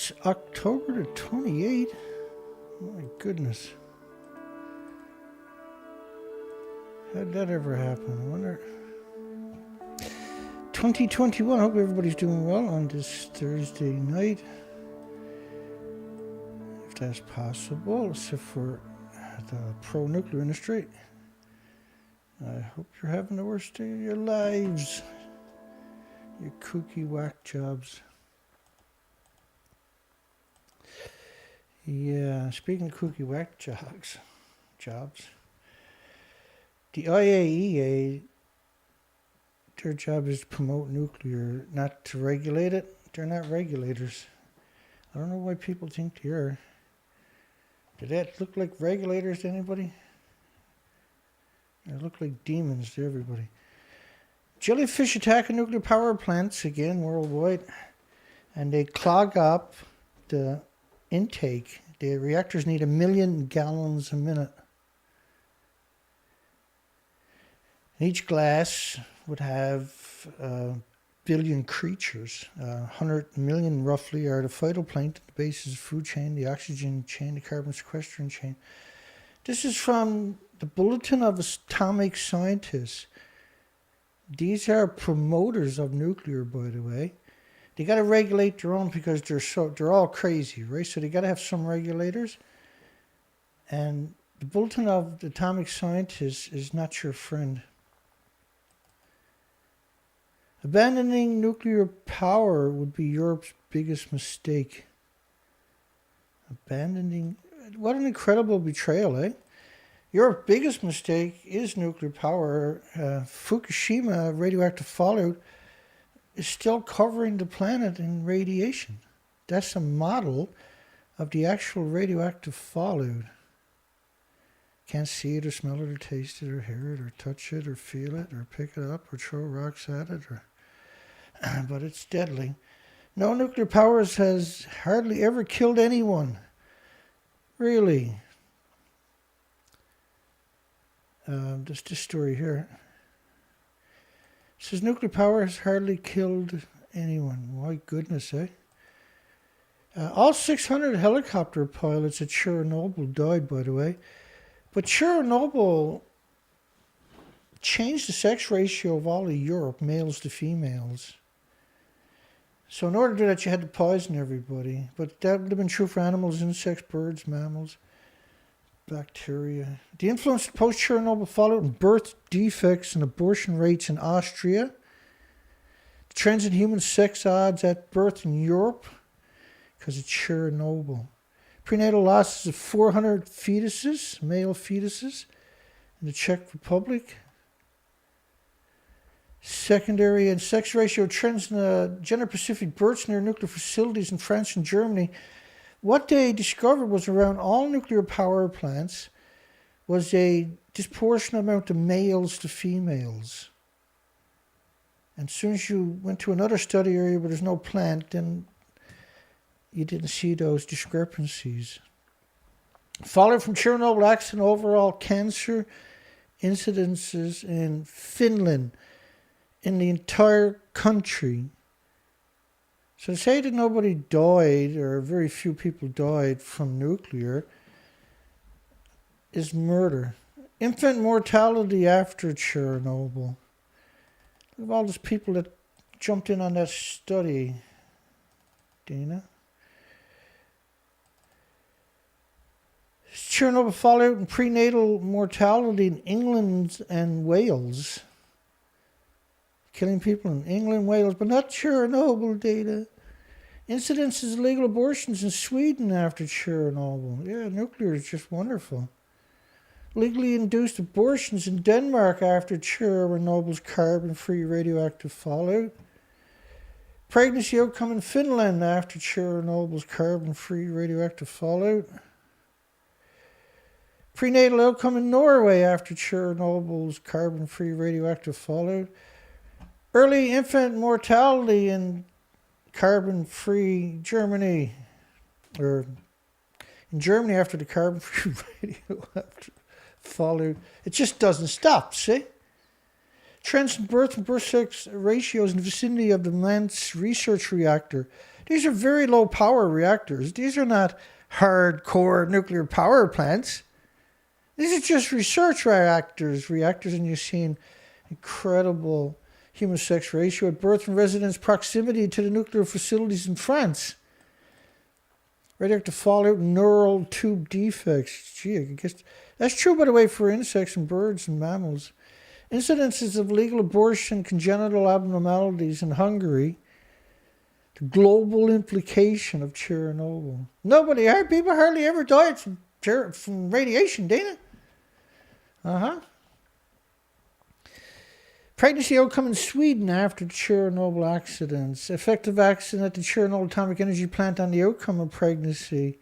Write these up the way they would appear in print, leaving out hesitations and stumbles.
It's October the 28th. Oh my goodness. How'd that ever happen? I wonder. 2021. Hope everybody's doing well on this Thursday night. If that's possible, except for the pro-nuclear industry. I hope you're having the worst day of your lives. You kooky whack jobs. Yeah, speaking of kooky whack jobs, the IAEA, their job is to promote nuclear, not to regulate it. They're not regulators. I don't know why people think they are. Did that look like regulators to anybody? They look like demons to everybody. Jellyfish attack nuclear power plants again worldwide, and they clog up the intake. The reactors need 1 million gallons a minute. Each glass would have a billion creatures. 100 million roughly are the phytoplankton, the basis of the food chain, the oxygen chain, the carbon sequestration chain. This is from the Bulletin of Atomic Scientists. These are promoters of nuclear, by the way. They got to regulate their own because they're all crazy, right? So they got to have some regulators. And the Bulletin of Atomic Scientists is not your friend. Abandoning nuclear power would be Europe's biggest mistake. What an incredible betrayal, eh? Europe's biggest mistake is nuclear power. Fukushima radioactive fallout is still covering the planet in radiation. That's a model of the actual radioactive fallout. Can't see it or smell it or taste it or hear it or touch it or feel it or pick it up or throw rocks at it, but it's deadly. No nuclear powers has hardly ever killed anyone. Really. This story here. It says nuclear power has hardly killed anyone. My goodness, eh? All 600 helicopter pilots at Chernobyl died, by the way. But Chernobyl changed the sex ratio of all of Europe, males to females. So in order to do that, you had to poison everybody. But that would have been true for animals, insects, birds, mammals, bacteria. The influence of post-Chernobyl fallout and birth defects and abortion rates in Austria. The trends in human sex odds at birth in Europe because of Chernobyl. Prenatal losses of 400 fetuses, male fetuses, in the Czech Republic. Secondary and sex ratio trends in the gender-specific births near nuclear facilities in France and Germany. What they discovered was around all nuclear power plants was a disproportionate amount of males to females. And as soon as you went to another study area where there's no plant, then you didn't see those discrepancies. Fallout from Chernobyl accident, overall cancer incidences in Finland, in the entire country. So to say that nobody died, or very few people died from nuclear, is murder. Infant mortality after Chernobyl. Look at all those people that jumped in on that study, Dana. Chernobyl fallout and prenatal mortality in England and Wales. Killing people in England, Wales, but not Chernobyl data. Incidences of illegal abortions in Sweden after Chernobyl. Yeah, nuclear is just wonderful. Legally induced abortions in Denmark after Chernobyl's carbon-free radioactive fallout. Pregnancy outcome in Finland after Chernobyl's carbon-free radioactive fallout. Prenatal outcome in Norway after Chernobyl's carbon-free radioactive fallout. Early infant mortality in carbon-free Germany, or in Germany after the carbon-free radioactive fallout. It just doesn't stop, see? Trends in birth and birth sex ratios in the vicinity of the Lance research reactor. These are very low power reactors. These are not hardcore nuclear power plants. These are just research reactors, and you're seeing incredible human sex ratio at birth and residence proximity to the nuclear facilities in France. Radioactive fallout, neural tube defects. Gee, I guess that's true, by the way, for insects and birds and mammals. Incidences of legal abortion, congenital abnormalities in Hungary. The global implication of Chernobyl. People hardly ever died from radiation, Dana. Pregnancy outcome in Sweden after the Chernobyl accidents. Effective action at the Chernobyl atomic energy plant on the outcome of pregnancy.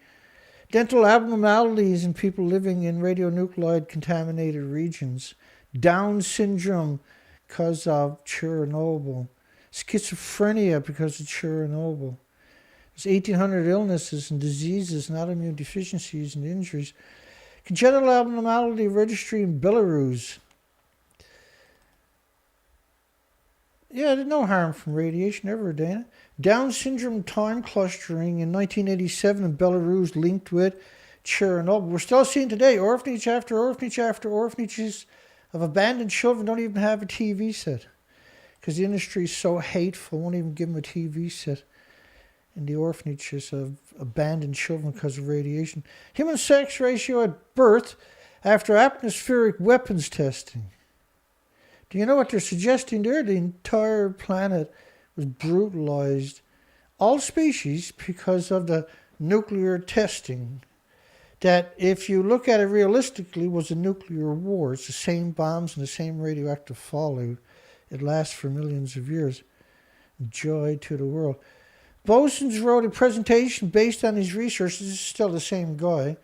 Dental abnormalities in people living in radionuclide contaminated regions. Down syndrome because of Chernobyl. Schizophrenia because of Chernobyl. There's 1,800 illnesses and diseases and autoimmune deficiencies and injuries. Congenital abnormality registry in Belarus. Yeah, there's no harm from radiation ever, Dana. Down syndrome time clustering in 1987 in Belarus linked with Chernobyl. We're still seeing today orphanage after orphanage after orphanages of abandoned children don't even have a TV set. Because the industry is so hateful, won't even give them a TV set in the orphanages of abandoned children because of radiation. Human sex ratio at birth after atmospheric weapons testing. Do you know what they're suggesting there? The entire planet was brutalized, all species, because of the nuclear testing. That, if you look at it realistically, was a nuclear war. It's the same bombs and the same radioactive fallout. It lasts for millions of years. Joy to the world. Bosons wrote a presentation based on his research. This is still the same guy.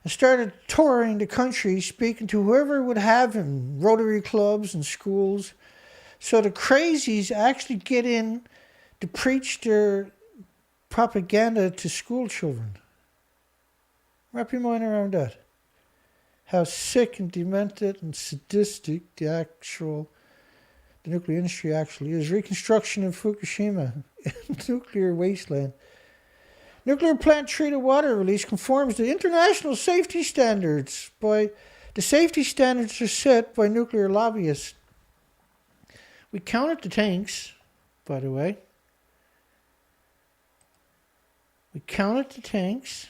And started touring the country, speaking to whoever would have him. Rotary clubs and schools. So the crazies actually get in to preach their propaganda to school children. Wrap your mind around that. How sick and demented and sadistic the nuclear industry actually is. Reconstruction in Fukushima, nuclear wasteland. Nuclear plant treated water release conforms to international safety standards. The safety standards are set by nuclear lobbyists. We counted the tanks, by the way. We counted the tanks.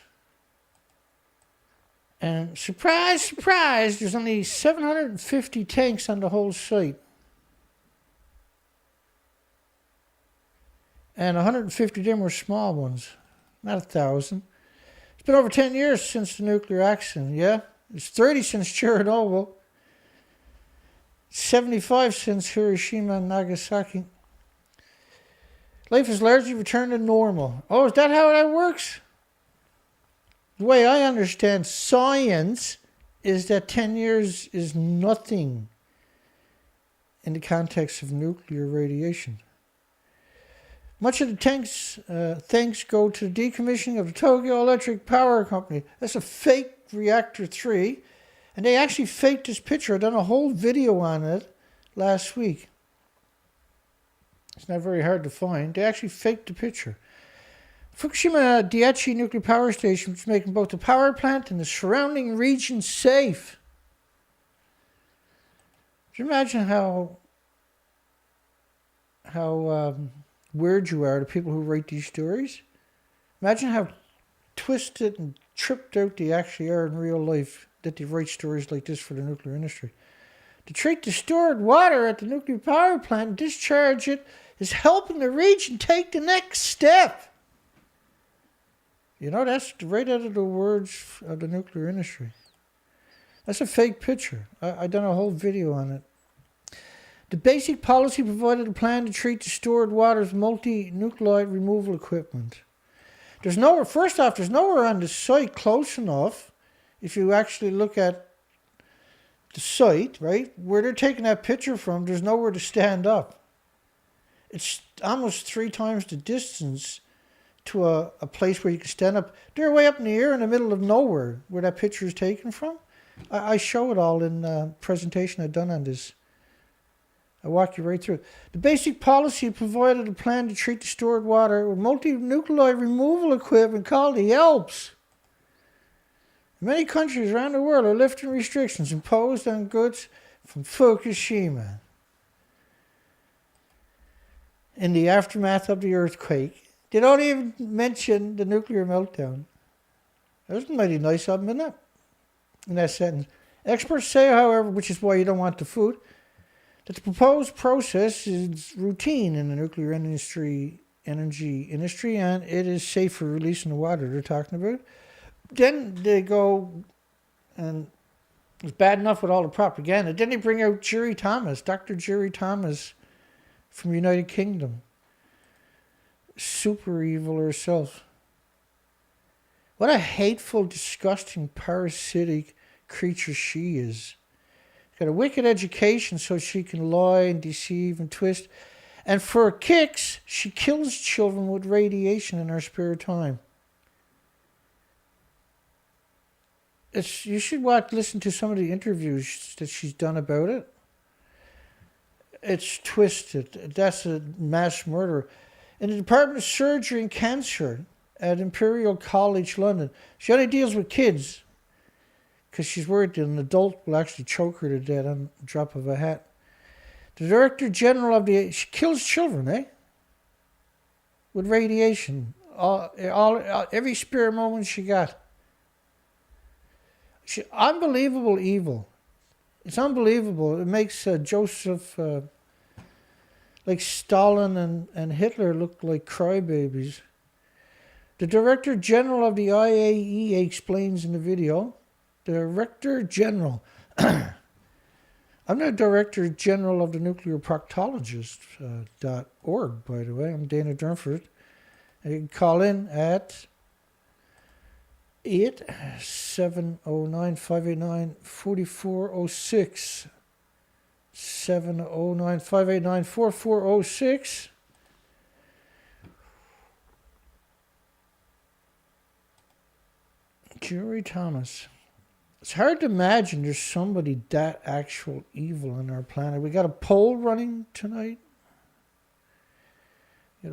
And surprise, surprise, there's only 750 tanks on the whole site. And 150 of them were small ones, not 1,000. It's been over 10 years since the nuclear accident, yeah? It's 30 since Chernobyl. 75 since Hiroshima and Nagasaki. Life has largely returned to normal. Oh, is that how that works? The way I understand science is that 10 years is nothing in the context of nuclear radiation. Much of the thanks go to the decommissioning of the Tokyo Electric Power Company. That's a fake reactor 3. And they actually faked this picture. I've done a whole video on it last week. It's not very hard to find. They actually faked the picture. Fukushima Daiichi nuclear power station is making both the power plant and the surrounding region safe. Do you imagine how weird you are to people who write these stories? Imagine how twisted and tripped out they actually are in real life that they write stories like this for the nuclear industry. To treat the stored water at the nuclear power plant and discharge it is helping the region take the next step. You know, that's right out of the words of the nuclear industry. That's a fake picture. I've done a whole video on it. The basic policy provided a plan to treat the stored water with multi-nuclide removal equipment. There's nowhere on the site close enough, if you actually look at the site, right, where they're taking that picture from, there's nowhere to stand up. It's almost 3 times the distance to a place where you can stand up. They're way up in the air in the middle of nowhere where that picture is taken from. I show it all in the presentation I've done on this I'll walk you right through it. The basic policy provided a plan to treat the stored water with multi-nuclei removal equipment called the ALPS. Many countries around the world are lifting restrictions imposed on goods from Fukushima. In the aftermath of the earthquake, they don't even mention the nuclear meltdown. That was mighty nice of them, isn't it? In that sentence. Experts say, however, which is why you don't want the food, that the proposed process is routine in the nuclear energy industry, and it is safe for releasing the water they're talking about. Then they go, and it's bad enough with all the propaganda. Then they bring out Jerry Thomas, Dr. Jerry Thomas from United Kingdom. Super evil herself. What a hateful, disgusting, parasitic creature she is. Got a wicked education so she can lie and deceive and twist. And for kicks, she kills children with radiation in her spare time. You should listen to some of the interviews that she's done about it. It's twisted. That's a mass murder. In the Department of Surgery and Cancer at Imperial College London, she only deals with kids because she's worried that an adult will actually choke her to death on the drop of a hat. The Director General of she kills children, with radiation. Every spare moment she got. Unbelievable evil. It's unbelievable. It makes Joseph, like Stalin and Hitler, look like crybabies. The Director General of the IAEA explains in the video. Director General. I'm the Director General of the Nuclear Proctologist.org, by the way. I'm Dana Durnford. You can call in at 709-589-4406. 709-589-4406. Jerry Thomas. It's hard to imagine there's somebody that actual evil on our planet. We got a poll running tonight. Yeah,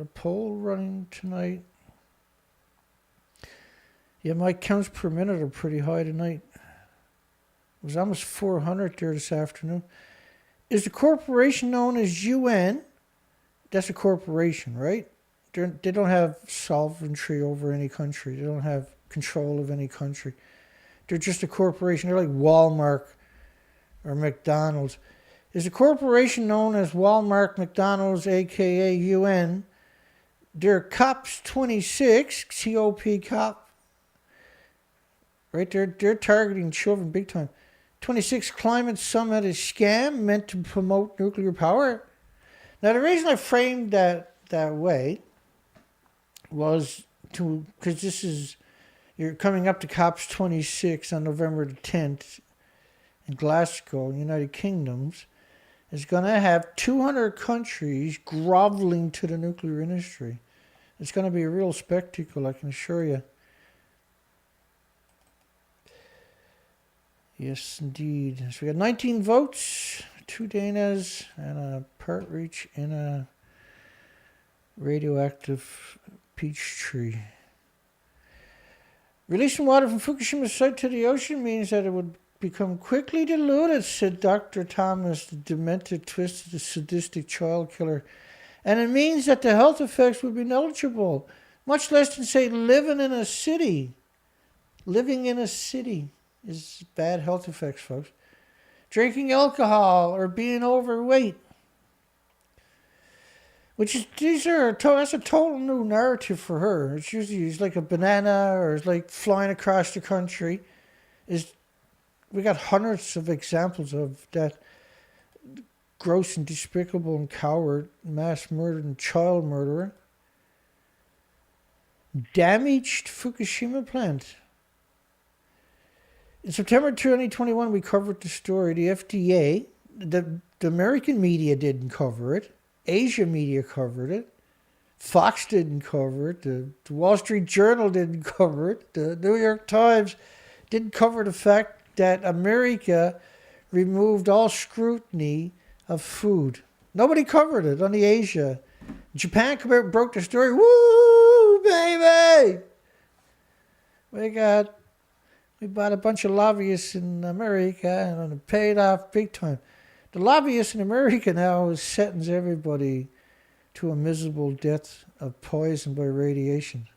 my counts per minute are pretty high tonight. It was almost 400 there this afternoon. Is the corporation known as UN? That's a corporation, right? They don't have sovereignty over any country. They don't have control of any country. They're just a corporation. They're like Walmart or McDonald's. Is a corporation known as Walmart, McDonald's, aka UN? They're COPs 26, COP COP. Right? They're targeting children big time. 26 Climate Summit is scam meant to promote nuclear power. Now the reason I framed that way was because you're coming up to COPs 26 on November the 10th in Glasgow, United Kingdoms. Is going to have 200 countries groveling to the nuclear industry. It's going to be a real spectacle, I can assure you. Yes, indeed. So we got 19 votes, 2 Danas, and a partridge in a radioactive peach tree. Releasing water from Fukushima site to the ocean means that it would become quickly diluted, said Dr. Thomas, the demented, twisted, sadistic child killer. And it means that the health effects would be negligible, much less than, say, living in a city. Living in a city is bad health effects, folks. Drinking alcohol or being overweight. That's a total new narrative for her. It's usually like a banana or it's like flying across the country. We got hundreds of examples of that gross and despicable and coward mass murder and child murderer. Damaged Fukushima plant. In September 2021, we covered the story. The FDA, the American media didn't cover it. Asia media covered it. Fox didn't cover it. The Wall Street Journal didn't cover it. The New York Times didn't cover the fact that America removed all scrutiny of food Nobody covered it on the Asia. Japan come out and broke the story. Woo, baby! We bought a bunch of lobbyists in America and it paid off big time. The lobbyists in America now sentence everybody to a miserable death of poison by radiation.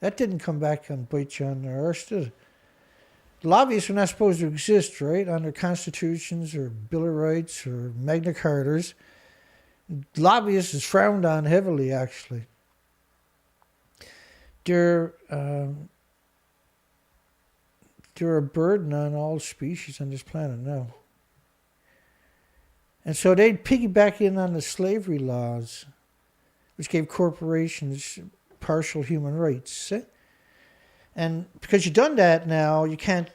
That didn't come back and bite you on the arse, did it? The lobbyists were not supposed to exist, right, under constitutions or Bill of Rights or Magna Cartas. Lobbyists is frowned on heavily, actually. They're a burden on all species on this planet now. And so they'd piggyback in on the slavery laws, which gave corporations partial human rights. See? And because you've done that now, you can't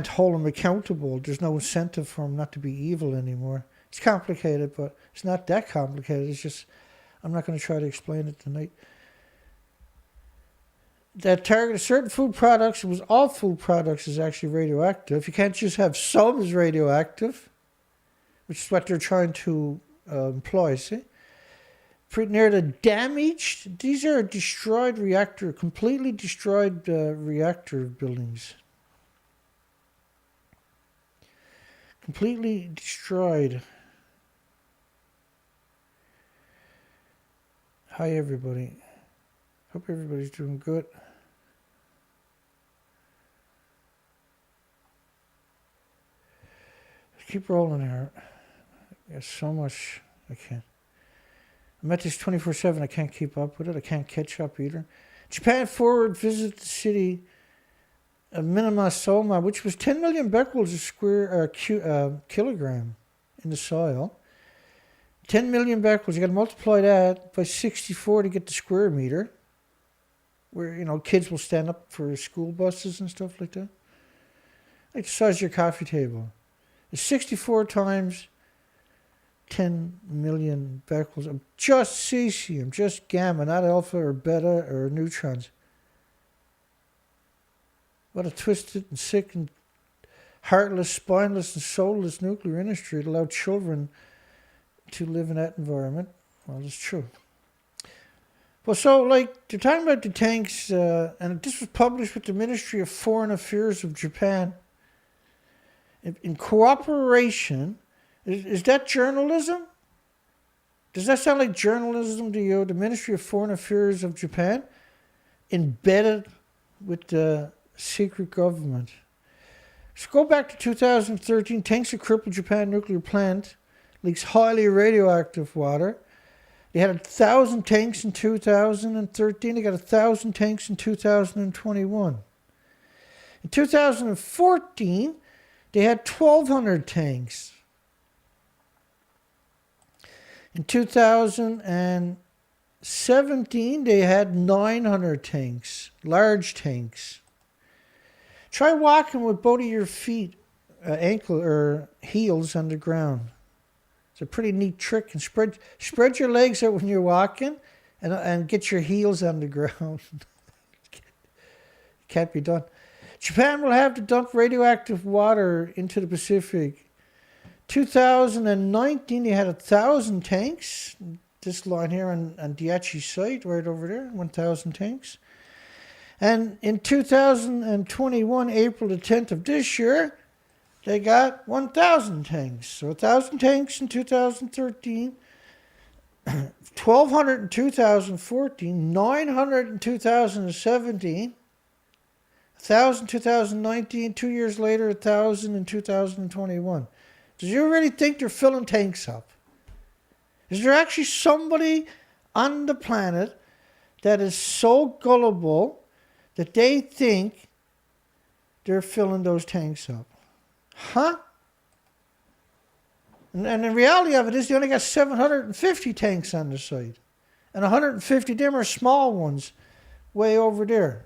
hold them accountable. There's no incentive for them not to be evil anymore. It's complicated, but it's not that complicated. It's just, I'm not going to try to explain it tonight. That targeted certain food products, it was all food products is actually radioactive. You can't just have some as radioactive, which is what they're trying to employ, see? Pretty near the damaged, these are destroyed reactor, completely destroyed reactor buildings. Completely destroyed. Hi everybody. Hope everybody's doing good. Keep rolling here. There's so much I can't. I'm at this 24/7. I can't keep up with it. I can't catch up either. Japan forward visit the city of Minamasoma, which was 10 million becquerels a square kilogram in the soil. 10 million becquerels. You got to multiply that by 64 to get the square meter. Where, you know, kids will stand up for school buses and stuff like that. Like the size of your coffee table. It's 64 times 10 million becquerels of just cesium, just gamma, not alpha or beta or neutrons. What a twisted and sick and heartless, spineless and soulless nuclear industry to allow children to live in that environment. Well, it's true. Well, so, like, they're talking about the tanks, and this was published with the Ministry of Foreign Affairs of Japan. In cooperation, is that journalism? Does that sound like journalism to you? The Ministry of Foreign Affairs of Japan, embedded with the secret government. So go back to 2013, tanks that crippled Japan nuclear plant, leaks highly radioactive water. They had 1,000 tanks in 2013. They got 1,000 tanks in 2021. In 2014, they had 1,200 tanks. In 2017, they had 900 tanks, large tanks. Try walking with both of your feet, ankle or heels on the ground. It's a pretty neat trick. And spread your legs out when you're walking and get your heels on the ground. Can't be done. Japan will have to dump radioactive water into the Pacific. 2019, they had 1,000 tanks. This line here on Diachi site, right over there, 1,000 tanks. And in 2021, April the 10th of this year, they got 1,000 tanks. So 1,000 tanks in 2013, 1,200 in 2014, 900 in 2017, 1,000 in 2019, 2 years later, 1,000 in 2021. Do you really think they're filling tanks up? Is there actually somebody on the planet that is so gullible that they think they're filling those tanks up? Huh? And the reality of it is they only got 750 tanks on the site. And 150 of them are small ones way over there.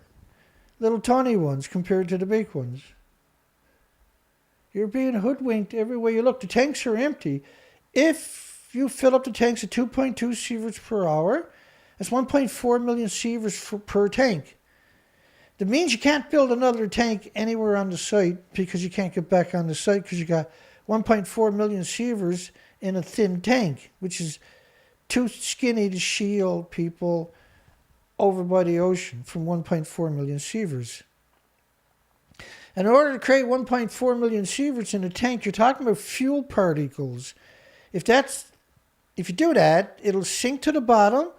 Little tiny ones compared to the big ones. You're being hoodwinked everywhere you look. The tanks are empty. If you fill up the tanks at 2.2 sieverts per hour, that's 1.4 million sieverts per tank. That means you can't build another tank anywhere on the site because you can't get back on the site because you got 1.4 million sievers in a thin tank, which is too skinny to shield people over by the ocean from 1.4 million sievers. In order to create 1.4 million sieverts in a tank, you're talking about fuel particles. If you do that, it'll sink to the bottom,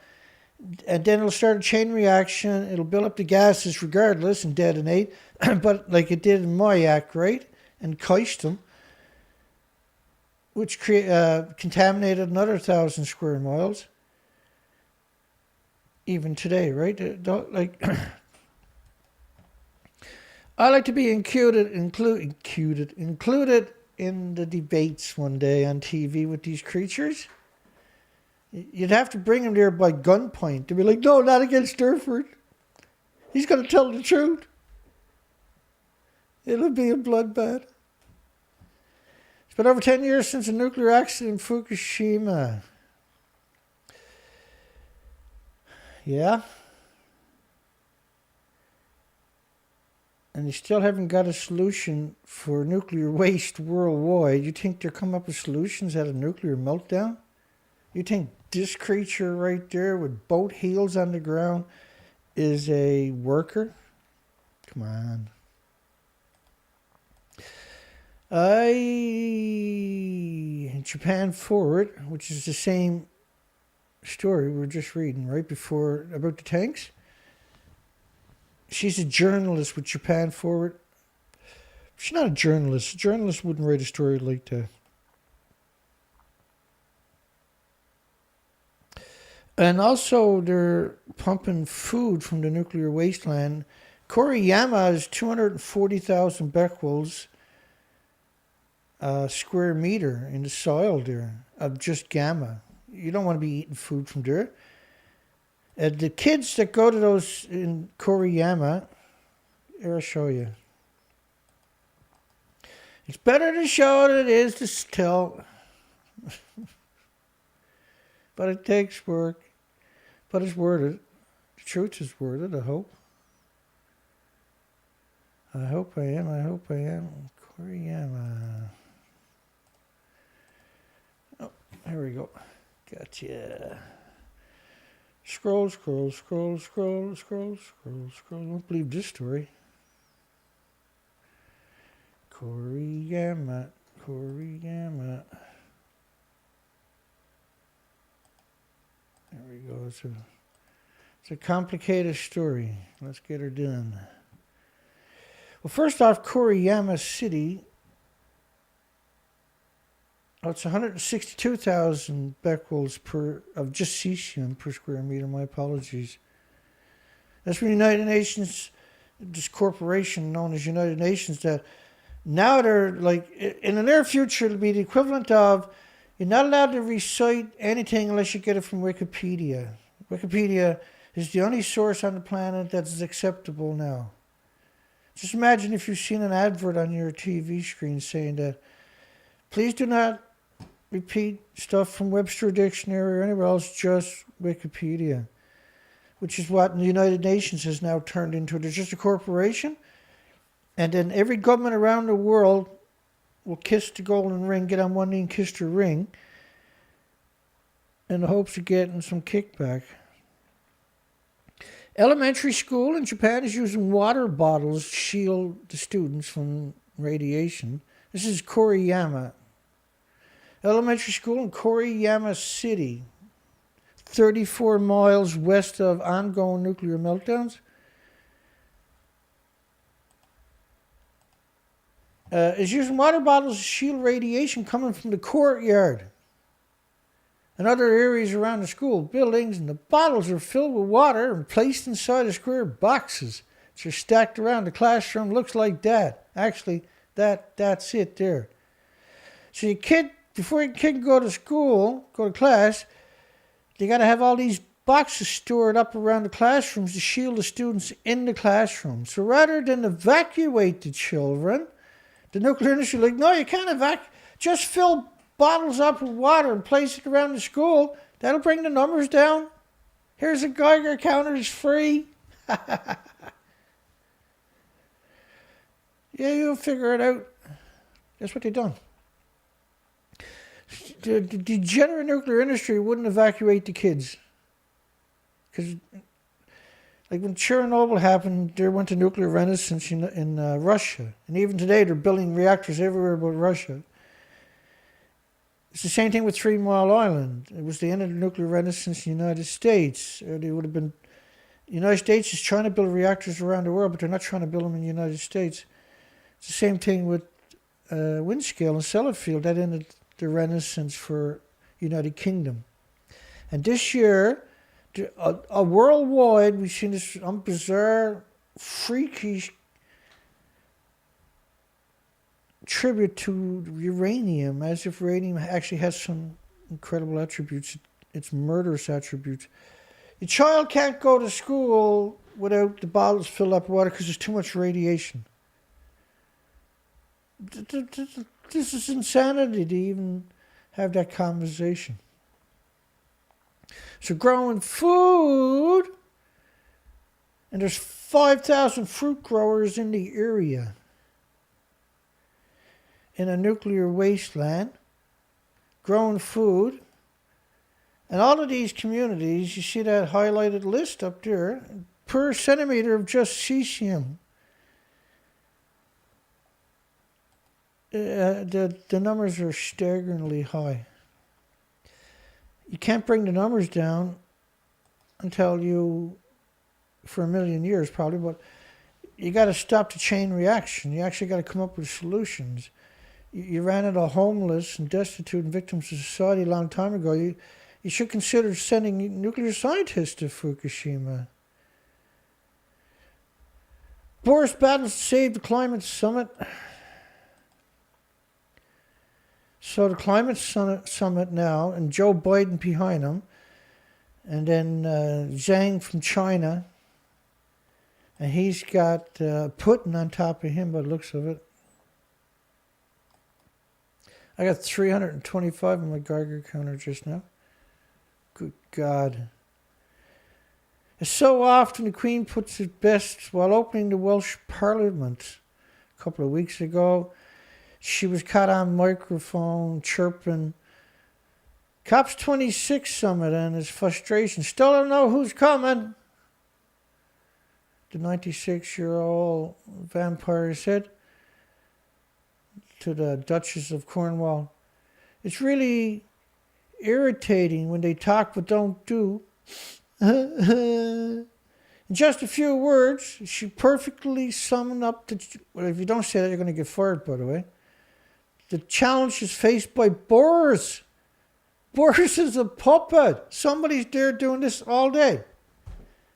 and then it'll start a chain reaction. It'll build up the gases regardless and detonate, but like it did in Mayak, right? And Keistum, which contaminated another 1,000 square miles. Even today, right? I like to be included in the debates one day on TV with these creatures. You'd have to bring him there by gunpoint to be like, no, not against Durford. He's going to tell the truth. It'll be a bloodbath. It's been over 10 years since a nuclear accident in Fukushima. Yeah. And they still haven't got a solution for nuclear waste worldwide. You think they're coming up with solutions at a nuclear meltdown? You think this creature right there with both heels on the ground is a worker? Come on. Japan Forward, which is the same story we were just reading right before about the tanks. She's a journalist with Japan Forward. She's not a journalist. A journalist wouldn't write a story like that. And also, they're pumping food from the nuclear wasteland. Koriyama is 240,000 becquerels square meter in the soil there of just gamma. You don't want to be eating food from there. The kids that go to those in Koriyama, here I'll show you. It's better to show than it is to tell. But it takes work. But it's worth it. The truth is worth it, I hope. I hope I am. Koriyama. Oh, here we go. Gotcha. Scroll. Don't believe this story. Koriyama. There we go. It's a complicated story. Let's get her done. Well, first off, Koriyama City. Oh, it's 162,000 becquerels of just cesium per square meter. My apologies. That's from the United Nations, this corporation known as United Nations, that now they're like, in the near future, it'll be the equivalent of, you're not allowed to recite anything unless you get it from Wikipedia. Wikipedia is the only source on the planet that's acceptable now. Just imagine if you've seen an advert on your TV screen saying that, please do not repeat stuff from Webster Dictionary or anywhere else, just Wikipedia, which is what the United Nations has now turned into. There's just a corporation, and then every government around the world will kiss the golden ring, get on one knee and kiss the ring, in the hopes of getting some kickback. Elementary school in Japan is using water bottles to shield the students from radiation. This is Koriyama. Elementary school in Koriyama City, 34 miles west of ongoing nuclear meltdowns. Is using water bottles to shield radiation coming from the courtyard and other areas around the school buildings, and the bottles are filled with water and placed inside of square boxes which are stacked around the classroom. Looks like that. Actually, that's it there. So your kid, before your kid can go to school, go to class, they got to have all these boxes stored up around the classrooms to shield the students in the classroom. So rather than evacuate the children, the nuclear industry like, no, you can't evacuate. Just fill bottles up with water and place it around the school. That'll bring the numbers down. Here's a Geiger counter, it's free. Yeah, you'll figure it out. That's what they done. The degenerate nuclear industry wouldn't evacuate the kids. Because, like when Chernobyl happened, there went a nuclear renaissance in Russia. And even today, they're building reactors everywhere but Russia. It's the same thing with 3 Mile Island. It was the end of the nuclear renaissance in the United States. They would have been... The United States is trying to build reactors around the world, but they're not trying to build them in the United States. It's the same thing with Windscale and Sellafield. That ended the renaissance for United Kingdom. And this year, a worldwide, we've seen this bizarre, freakish tribute to uranium, as if uranium actually has some incredible attributes, its murderous attributes. Your child can't go to school without the bottles filled up with water because there's too much radiation. This is insanity to even have that conversation. So growing food, and there's 5,000 fruit growers in the area in a nuclear wasteland, growing food. And all of these communities, you see that highlighted list up there, per centimeter of just cesium. The numbers are staggeringly high. You can't bring the numbers down until you, for 1 million years probably, but you got to stop the chain reaction. You actually got to come up with solutions. You ran out of homeless and destitute and victims of society a long time ago. You should consider sending nuclear scientists to Fukushima. Boris battles to save the climate summit. So the climate summit now, and Joe Biden behind him, and then Zhang from China, and he's got Putin on top of him by the looks of it. I got 325 on my Geiger counter just now. Good God. As so often, the Queen puts it best while opening the Welsh Parliament a couple of weeks ago. She was caught on microphone chirping COP26 summit and his frustration. Still don't know who's coming, the 96-year-old vampire said to the Duchess of Cornwall. It's really irritating when they talk but don't do. In just a few words, she perfectly summed up well, if you don't say that, you're going to get fired, by the way. The challenge is faced by Boris. Boris is a puppet. Somebody's there doing this all day.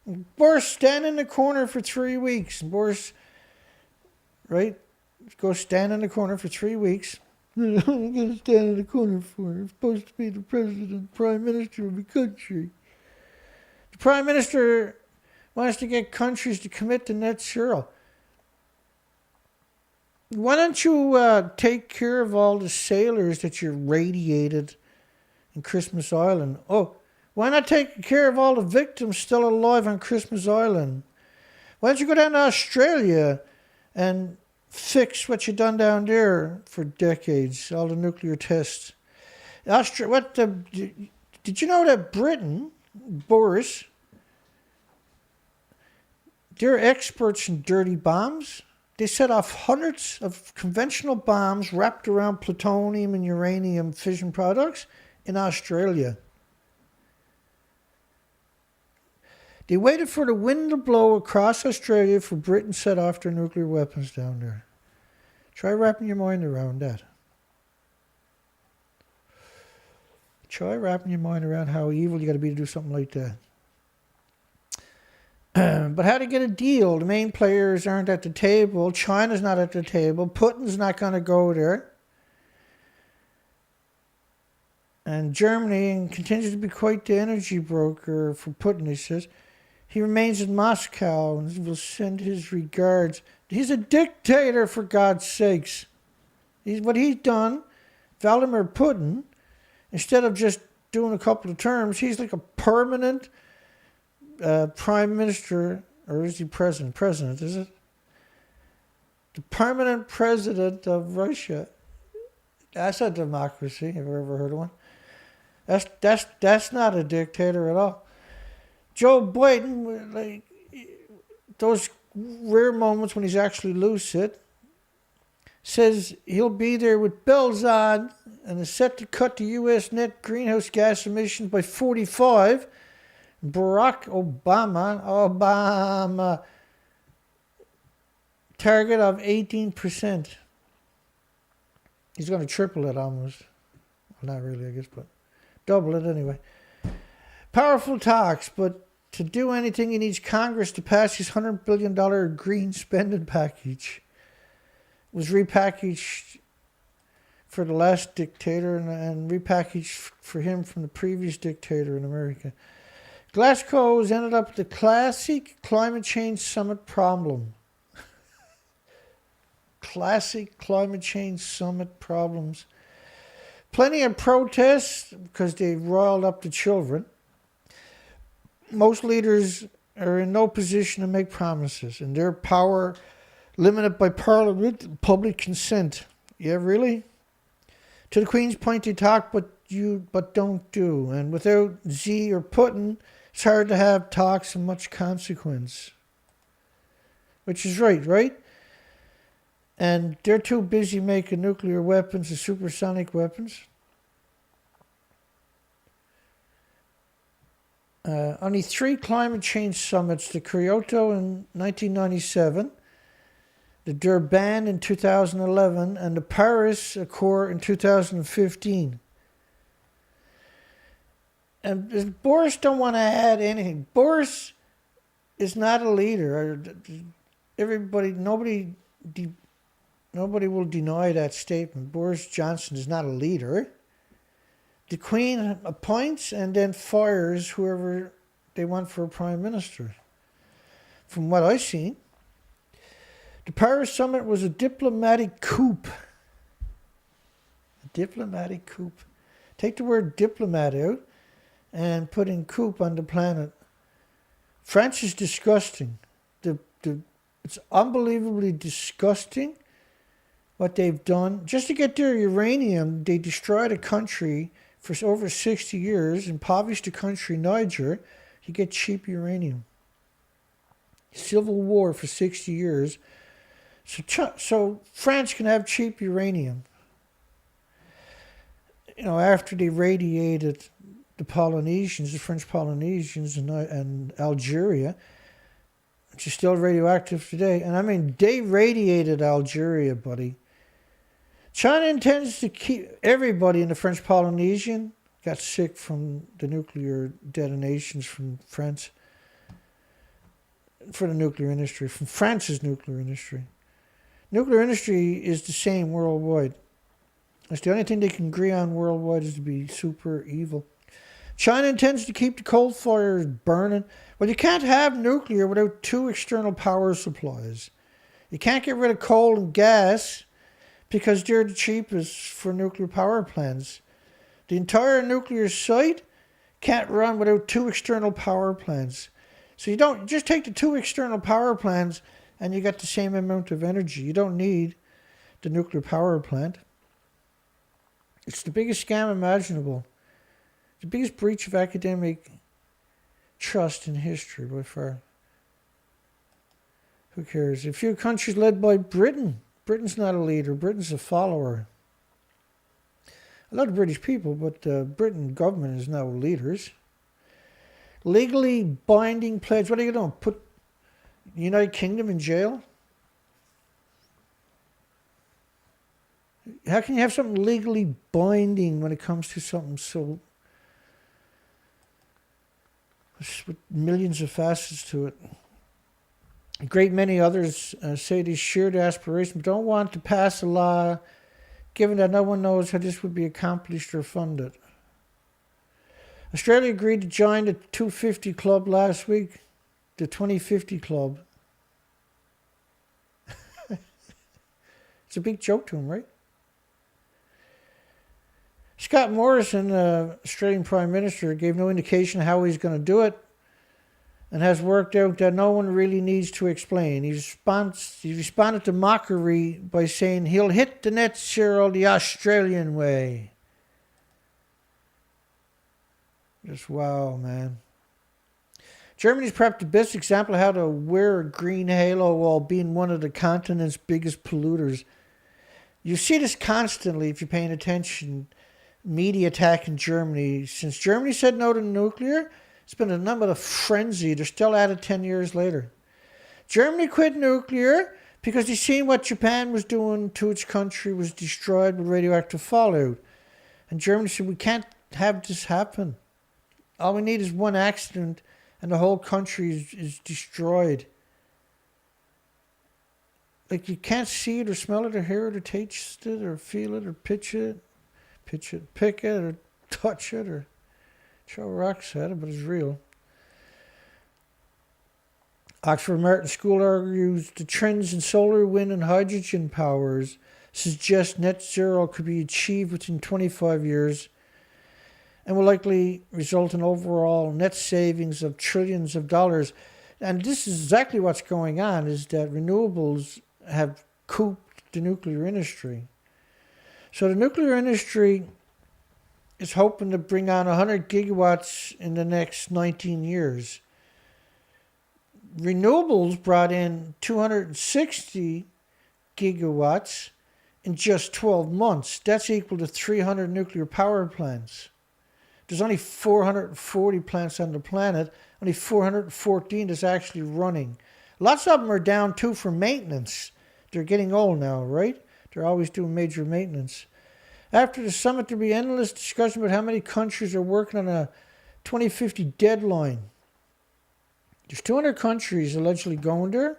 And Boris stand in the corner for 3 weeks. And Boris, right, go stand in the corner for 3 weeks. I'm going to stand in the corner for. I'm supposed to be the president, prime minister of the country. The prime minister wants to get countries to commit to net zero. Why don't you take care of all the sailors that you radiated in Christmas Island? Oh, why not take care of all the victims still alive on Christmas Island? Why don't you go down to Australia and fix what you done down there for decades, all the nuclear tests? Did you know that Britain, Boris, they're experts in dirty bombs? They set off hundreds of conventional bombs wrapped around plutonium and uranium fission products in Australia. They waited for the wind to blow across Australia for Britain to set off their nuclear weapons down there. Try wrapping your mind around that. Try wrapping your mind around how evil you got to be to do something like that. But how to get a deal? The main players aren't at the table. China's not at the table. Putin's not going to go there. And Germany continues to be quite the energy broker for Putin, he says. He remains in Moscow and will send his regards. He's a dictator, for God's sakes. What he's done, Vladimir Putin, instead of just doing a couple of terms, he's like a permanent prime minister, or is he president? President, is it? The permanent president of Russia. That's a democracy. Have you ever heard of one? That's not a dictator at all. Joe Biden, like those rare moments when he's actually lucid, says he'll be there with bells on and is set to cut the U.S. net greenhouse gas emissions by 45. Barack Obama target of 18%. He's going to triple it almost. Well, not really, I guess, but double it anyway. Powerful talks, but to do anything, he needs Congress to pass his $100 billion green spending package. It was repackaged for the last dictator and repackaged for him from the previous dictator in America. Glasgow has ended up with the classic climate change summit problem. Classic climate change summit problems. Plenty of protests because they riled up the children. Most leaders are in no position to make promises, and their power limited by parliament and public consent. Yeah, really? To the Queen's point, they talk, but don't do. And without Xi or Putin, it's hard to have talks and much consequence. Which is right? And they're too busy making nuclear weapons and supersonic weapons. Only 3 climate change summits, the Kyoto in 1997, the Durban in 2011, and the Paris Accord in 2015. And Boris don't want to add anything. Boris is not a leader. Nobody will deny that statement. Boris Johnson is not a leader. The Queen appoints and then fires whoever they want for a prime minister. From what I've seen, the Paris summit was a diplomatic coup. A diplomatic coup. Take the word diplomat out and put in coup on the planet. France is disgusting. It's unbelievably disgusting what they've done. Just to get their uranium, they destroyed a country for over 60 years, impoverished the country, Niger. You get cheap uranium. Civil war for 60 years. So France can have cheap uranium. After they radiated the French Polynesians and Algeria, which is still radioactive today. And I mean, they radiated Algeria, buddy. China intends to keep everybody in the French Polynesian got sick from the nuclear detonations from France, for the nuclear industry, from France's nuclear industry. Nuclear industry is the same worldwide. That's the only thing they can agree on worldwide, is to be super evil. China intends to keep the coal fires burning. Well, you can't have nuclear without 2 external power supplies. You can't get rid of coal and gas because they're the cheapest for nuclear power plants. The entire nuclear site can't run without 2 external power plants. So you don't just take the 2 external power plants and you get the same amount of energy. You don't need the nuclear power plant. It's the biggest scam imaginable. The biggest breach of academic trust in history by far. Who cares? A few countries led by Britain. Britain's not a leader. Britain's a follower. I love the British people, but the Britain government is no leaders. Legally binding pledge. What are you going to put the United Kingdom in jail? How can you have something legally binding when it comes to something so with millions of facets to it? A great many others say they share the aspiration but don't want to pass a law given that no one knows how this would be accomplished or funded. Australia agreed to join the 250 Club last week, the 2050 Club. It's a big joke to them, right? Scott Morrison, Australian Prime Minister, gave no indication how he's going to do it. and has worked out that no one really needs to explain. He responded to mockery by saying he'll hit the net zero the Australian way. Just wow, man. Germany's perhaps the best example of how to wear a green halo while being one of the continent's biggest polluters. You see this constantly if you're paying attention. Media attacking Germany. Since Germany said no to nuclear, it's been a number of frenzy. They're still at it 10 years later. Germany quit nuclear because they seen what Japan was doing to its country was destroyed with radioactive fallout. And Germany said, we can't have this happen. All we need is one accident and the whole country is destroyed. Like you can't see it or smell it or hear it or taste it or feel it or pick it, or touch it or throw rocks at it, but it's real. Oxford Martin School argues the trends in solar, wind and hydrogen powers suggest net zero could be achieved within 25 years and will likely result in overall net savings of trillions of dollars. And this is exactly what's going on, is that renewables have cooped the nuclear industry. So the nuclear industry is hoping to bring on 100 gigawatts in the next 19 years. Renewables brought in 260 gigawatts in just 12 months. That's equal to 300 nuclear power plants. There's only 440 plants on the planet, only 414 is actually running. Lots of them are down too for maintenance. They're getting old now, right? They're always doing major maintenance. After the summit, there'll be endless discussion about how many countries are working on a 2050 deadline. There's 200 countries allegedly going there.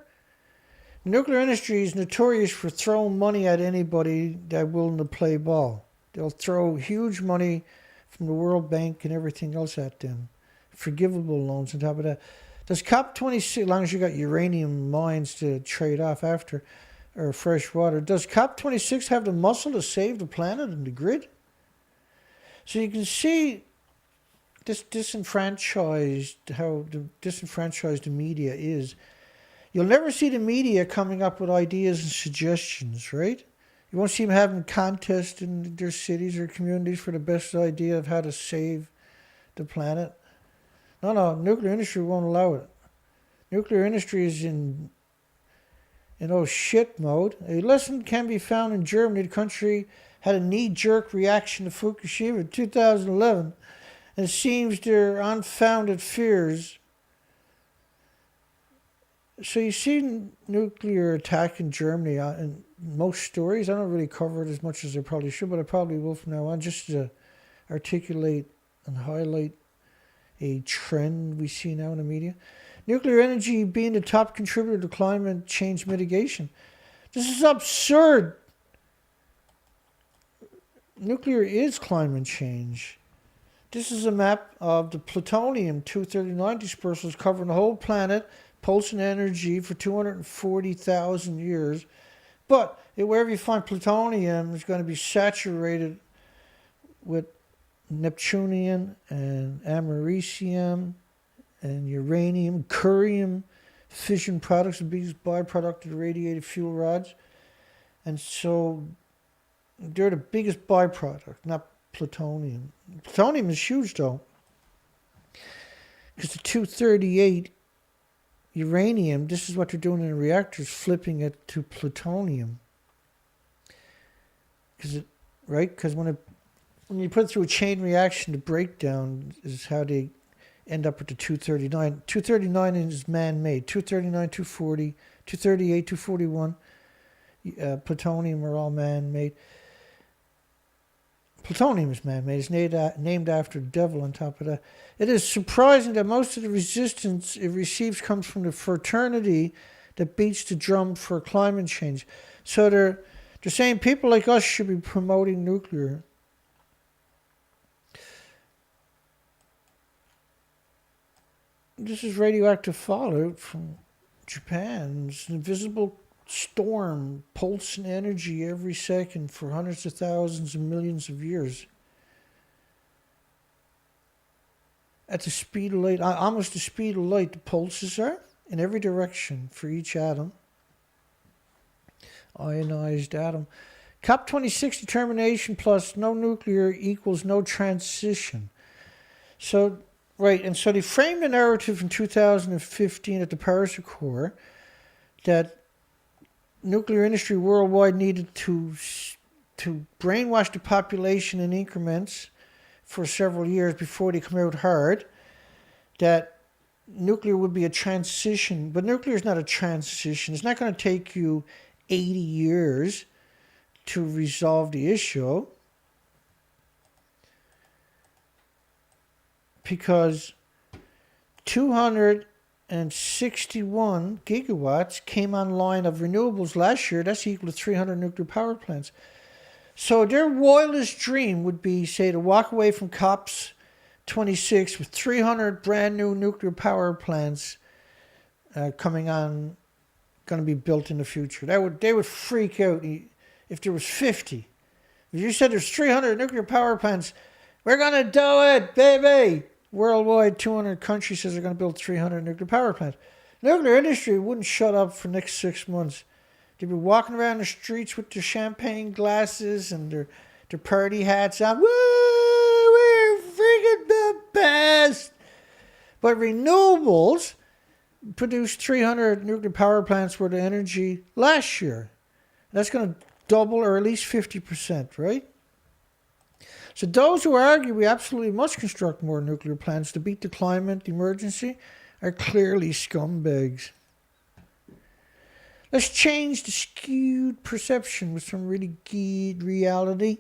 The nuclear industry is notorious for throwing money at anybody that's willing to play ball. They'll throw huge money from the World Bank and everything else at them. Forgivable loans on top of that. Does COP26, as long as you got uranium mines to trade off after, or fresh water, does COP26 have the muscle to save the planet and the grid? So you can see this disenfranchised, how disenfranchised the media is. You'll never see the media coming up with ideas and suggestions, right? You won't see them having contests in their cities or communities for the best idea of how to save the planet. No, nuclear industry won't allow it. Nuclear industry is in oh shit mode. A lesson can be found in Germany. The country had a knee-jerk reaction to Fukushima in 2011, and it seems their unfounded fears. So you see nuclear attack in Germany in most stories. I don't really cover it as much as I probably should, but I probably will from now on, just to articulate and highlight a trend we see now in the media. Nuclear energy being the top contributor to climate change mitigation. This is absurd. Nuclear is climate change. This is a map of the plutonium-239 dispersals covering the whole planet, pulsing energy for 240,000 years. But wherever you find plutonium is going to be saturated with Neptunium and americium and uranium, curium, fission products, the biggest byproduct of the radiated fuel rods. And so they're the biggest byproduct, not plutonium. Plutonium is huge though, because the 238 uranium, this is what they're doing in the reactors, flipping it to plutonium. Because when you put it through a chain reaction, the breakdown is how they end up with the 239. 239 is man-made. 239, 240, 238, 241, plutonium are all man-made. Plutonium is man-made. It's named after the devil on top of that. It is surprising that most of the resistance it receives comes from the fraternity that beats the drum for climate change. So they're saying people like us should be promoting nuclear. This is radioactive fallout from Japan. It's an invisible storm, pulsing energy every second for hundreds of thousands and millions of years. at the speed of light, almost the speed of light, the pulses are in every direction for each atom. Ionized atom. COP26 determination plus no nuclear equals no transition. So, right, and so they framed the narrative in 2015 at the Paris Accord that nuclear industry worldwide needed to brainwash the population in increments for several years before they come out hard, that nuclear would be a transition. But nuclear is not a transition. It's not going to take you 80 years to resolve the issue, because 261 gigawatts came online of renewables last year. That's equal to 300 nuclear power plants. So their wildest dream would be, say, to walk away from COP's 26 with 300 brand new nuclear power plants coming on, going to be built in the future. They would freak out if there was 50. If you said there's 300 nuclear power plants, we're going to do it, baby. Worldwide, 200 countries says they're going to build 300 nuclear power plants. Nuclear industry wouldn't shut up for the next 6 months. They'd be walking around the streets with their champagne glasses and their party hats on. Woo! We're freaking the best! But renewables produced 300 nuclear power plants worth of energy last year. That's going to double or at least 50%, right? So those who argue we absolutely must construct more nuclear plants to beat the climate emergency are clearly scumbags. Let's change the skewed perception with some really good reality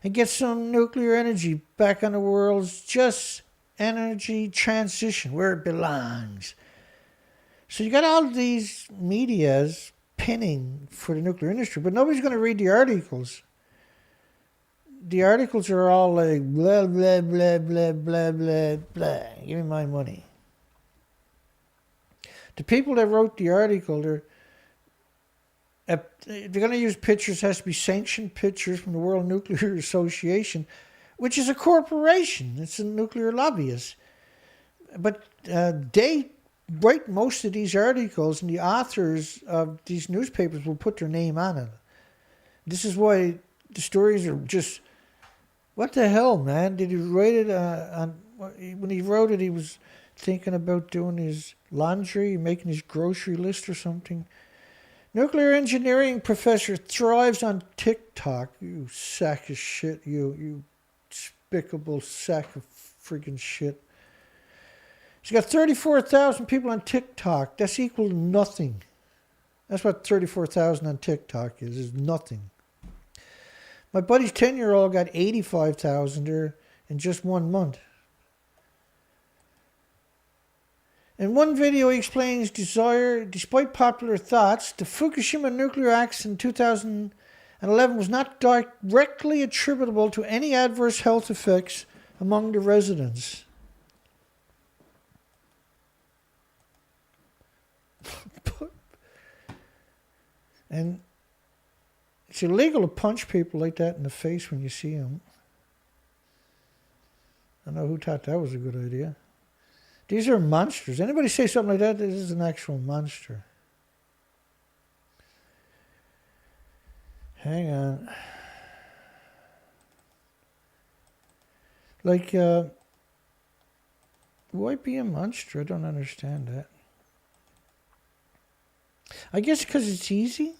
and get some nuclear energy back on the world's just energy transition where it belongs. So you got all these medias pinning for the nuclear industry, but nobody's going to read the articles. The articles are all like blah, blah, blah, blah, blah, blah, blah. Give me my money. The people that wrote the article, if they're going to use pictures, it has to be sanctioned pictures from the World Nuclear Association, which is a corporation. It's a nuclear lobbyist. But they write most of these articles, and the authors of these newspapers will put their name on it. This is why the stories are just, what the hell, man? Did he write it when he wrote it, he was thinking about doing his laundry, making his grocery list or something. Nuclear engineering professor thrives on TikTok. You sack of shit, you despicable sack of freaking shit. She's got 34,000 people on TikTok. That's equal to nothing. That's what 34,000 on TikTok is nothing. My buddy's 10-year-old got 85,000 there in just 1 month. In one video, he explains desire, despite popular thoughts, the Fukushima nuclear accident in 2011 was not directly attributable to any adverse health effects among the residents. And it's illegal to punch people like that in the face when you see them. I don't know who thought that was a good idea. These are monsters. Anybody say something like that, this is an actual monster. Hang on. Like, why be a monster? I don't understand that. I guess because it's easy.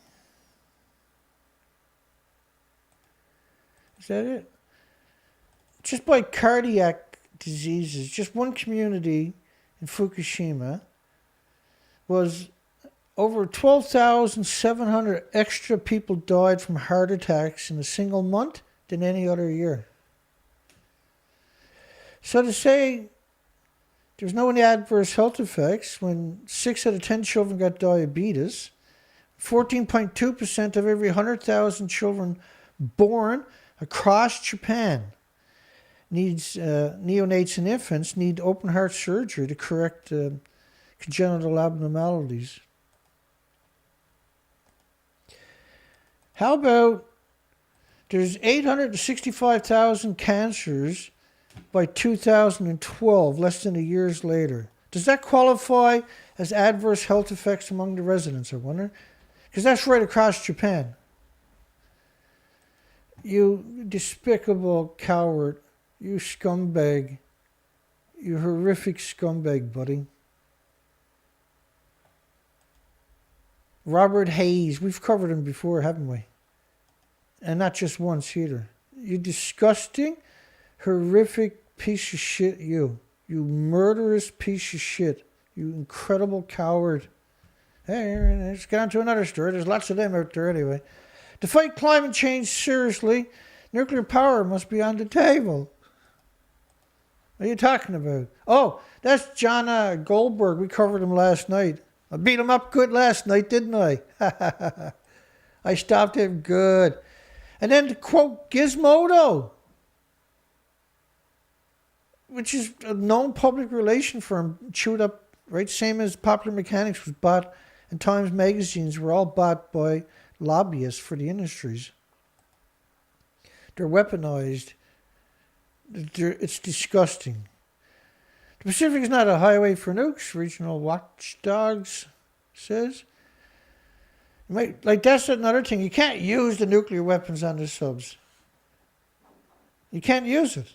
Is that it? Just by cardiac diseases, just one community in Fukushima was over 12,700 extra people died from heart attacks in a single month than any other year. So to say there's no adverse health effects when 6 out of 10 children got diabetes, 14.2% of every 100,000 children born across Japan needs neonates and infants need open heart surgery to correct congenital abnormalities. How about there's 865,000 cancers by 2012, less than a year later. Does that qualify as adverse health effects among the residents, I wonder? Because that's right across Japan. You despicable coward. You scumbag. You horrific scumbag, buddy. Robert Hayes. We've covered him before, haven't we? And not just once either. You disgusting, horrific piece of shit, you. You murderous piece of shit. You incredible coward. Hey, let's get on to another story. There's lots of them out there anyway. To fight climate change seriously, nuclear power must be on the table. What are you talking about? Oh, that's JONAH GOLDBERG. We covered him last night. I beat him up good last night, didn't I? I stopped him good. And then to quote Gizmodo, which is a known public relation firm, chewed up, right? Same as Popular Mechanics was bought, and Times magazines were all bought by lobbyists for the industries. They're weaponized. It's disgusting. The Pacific is not a highway for nukes, regional watchdogs says. Like, that's another thing. You can't use the nuclear weapons on the subs. You can't use it.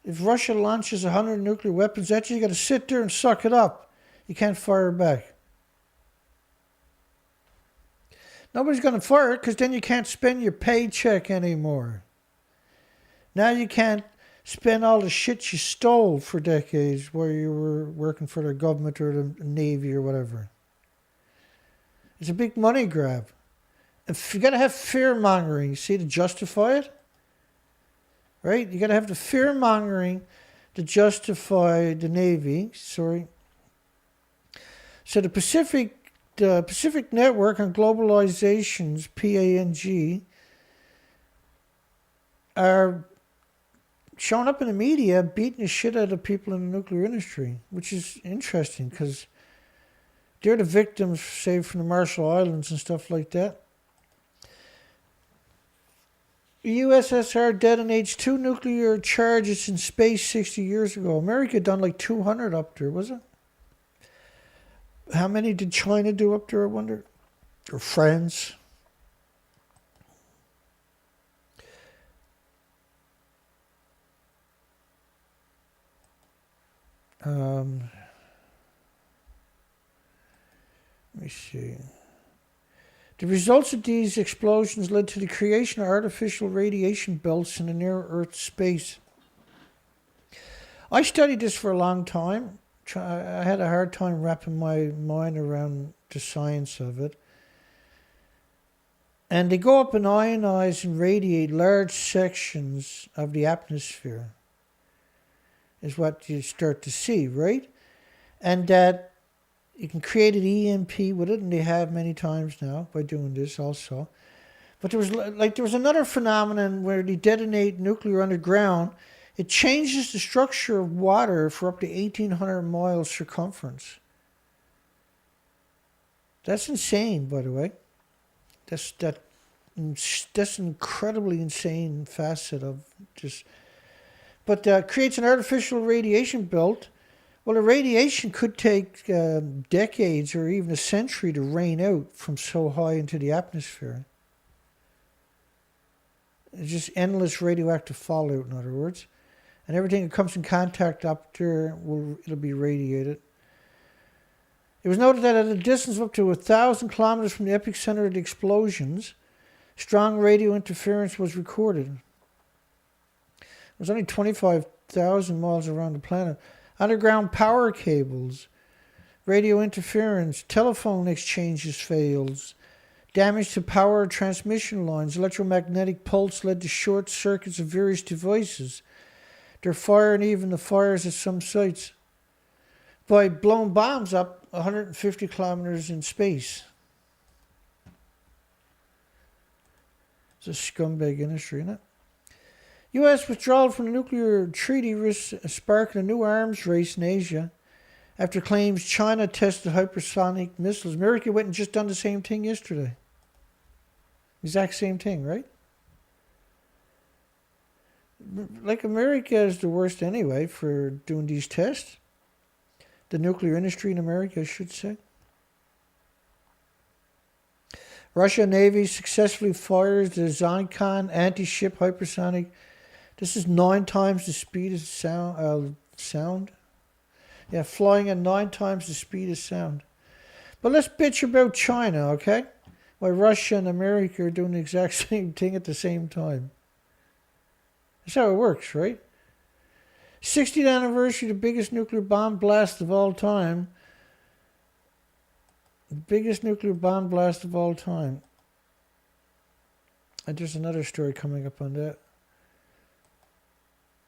If Russia launches 100 nuclear weapons at you, you got to sit there and suck it up. You can't fire back. Nobody's going to fire it because then you can't spend your paycheck anymore. Now you can't spend all the shit you stole for decades where you were working for the government or the Navy or whatever. It's a big money grab. If you got to have fear-mongering, see, to justify it. Right? You got to have the fear-mongering to justify the Navy. Sorry. So the Pacific Network on Globalization's PANG are showing up in the media beating the shit out of people in the nuclear industry, which is interesting because they're the victims, say, from the Marshall Islands and stuff like that. The USSR detonates 2 nuclear charges in space 60 years ago. America done like 200 up there, was it? How many did China do up there, I wonder? Or France? Let me see. The results of these explosions led to the creation of artificial radiation belts in the near-Earth space. I studied this for a long time. I had a hard time wrapping my mind around the science of it. And they go up and ionize and radiate large sections of the atmosphere, is what you start to see, right? And that you can create an EMP with it, and they have many times now by doing this also. But there was another phenomenon where they detonate nuclear underground. It changes the structure of water for up to 1,800 miles circumference. That's insane, by the way. That's an incredibly insane facet of just. But creates an artificial radiation belt. Well, the radiation could take decades or even a century to rain out from so high into the atmosphere. It's just endless radioactive fallout, in other words. And everything that comes in contact up there, it'll be radiated. It was noted that at a distance of up to 1,000 kilometers from the epicenter of the explosions, strong radio interference was recorded. It was only 25,000 miles around the planet. Underground power cables, radio interference, telephone exchanges fails, damage to power transmission lines, electromagnetic pulse led to short circuits of various devices. Their fire and even the fires at some sites by blowing bombs up 150 kilometers in space. It's a scumbag industry, isn't it? U.S. withdrawal from the nuclear treaty risks sparking a new arms race in Asia after claims China tested hypersonic missiles. America went and just done the same thing yesterday. Exact same thing, right? Like, America is the worst anyway for doing these tests. The nuclear industry in America, I should say. Russian Navy successfully fires the Zyklon anti-ship hypersonic. This is 9 times the speed of sound. Yeah, flying at 9 times the speed of sound. But let's bitch about China, okay? Why Russia and America are doing the exact same thing at the same time. That's how it works, right? 60th anniversary of the biggest nuclear bomb blast of all time. The biggest nuclear bomb blast of all time. And there's another story coming up on that.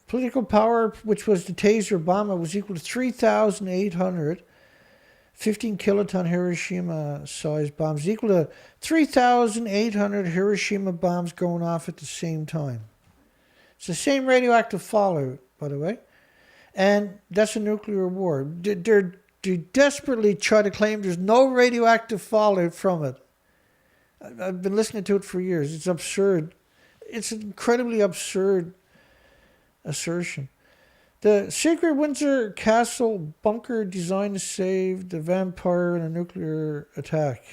Political power, which was the taser Obama, was equal to 3,800 15-kiloton Hiroshima-sized bombs, equal to 3,800 Hiroshima bombs going off at the same time. It's the same radioactive fallout, by the way. And that's a nuclear war. They desperately try to claim there's no radioactive fallout from it. I've been listening to it for years. It's absurd. It's an incredibly absurd assertion. The secret Windsor Castle bunker designed to save the vampire in a nuclear attack.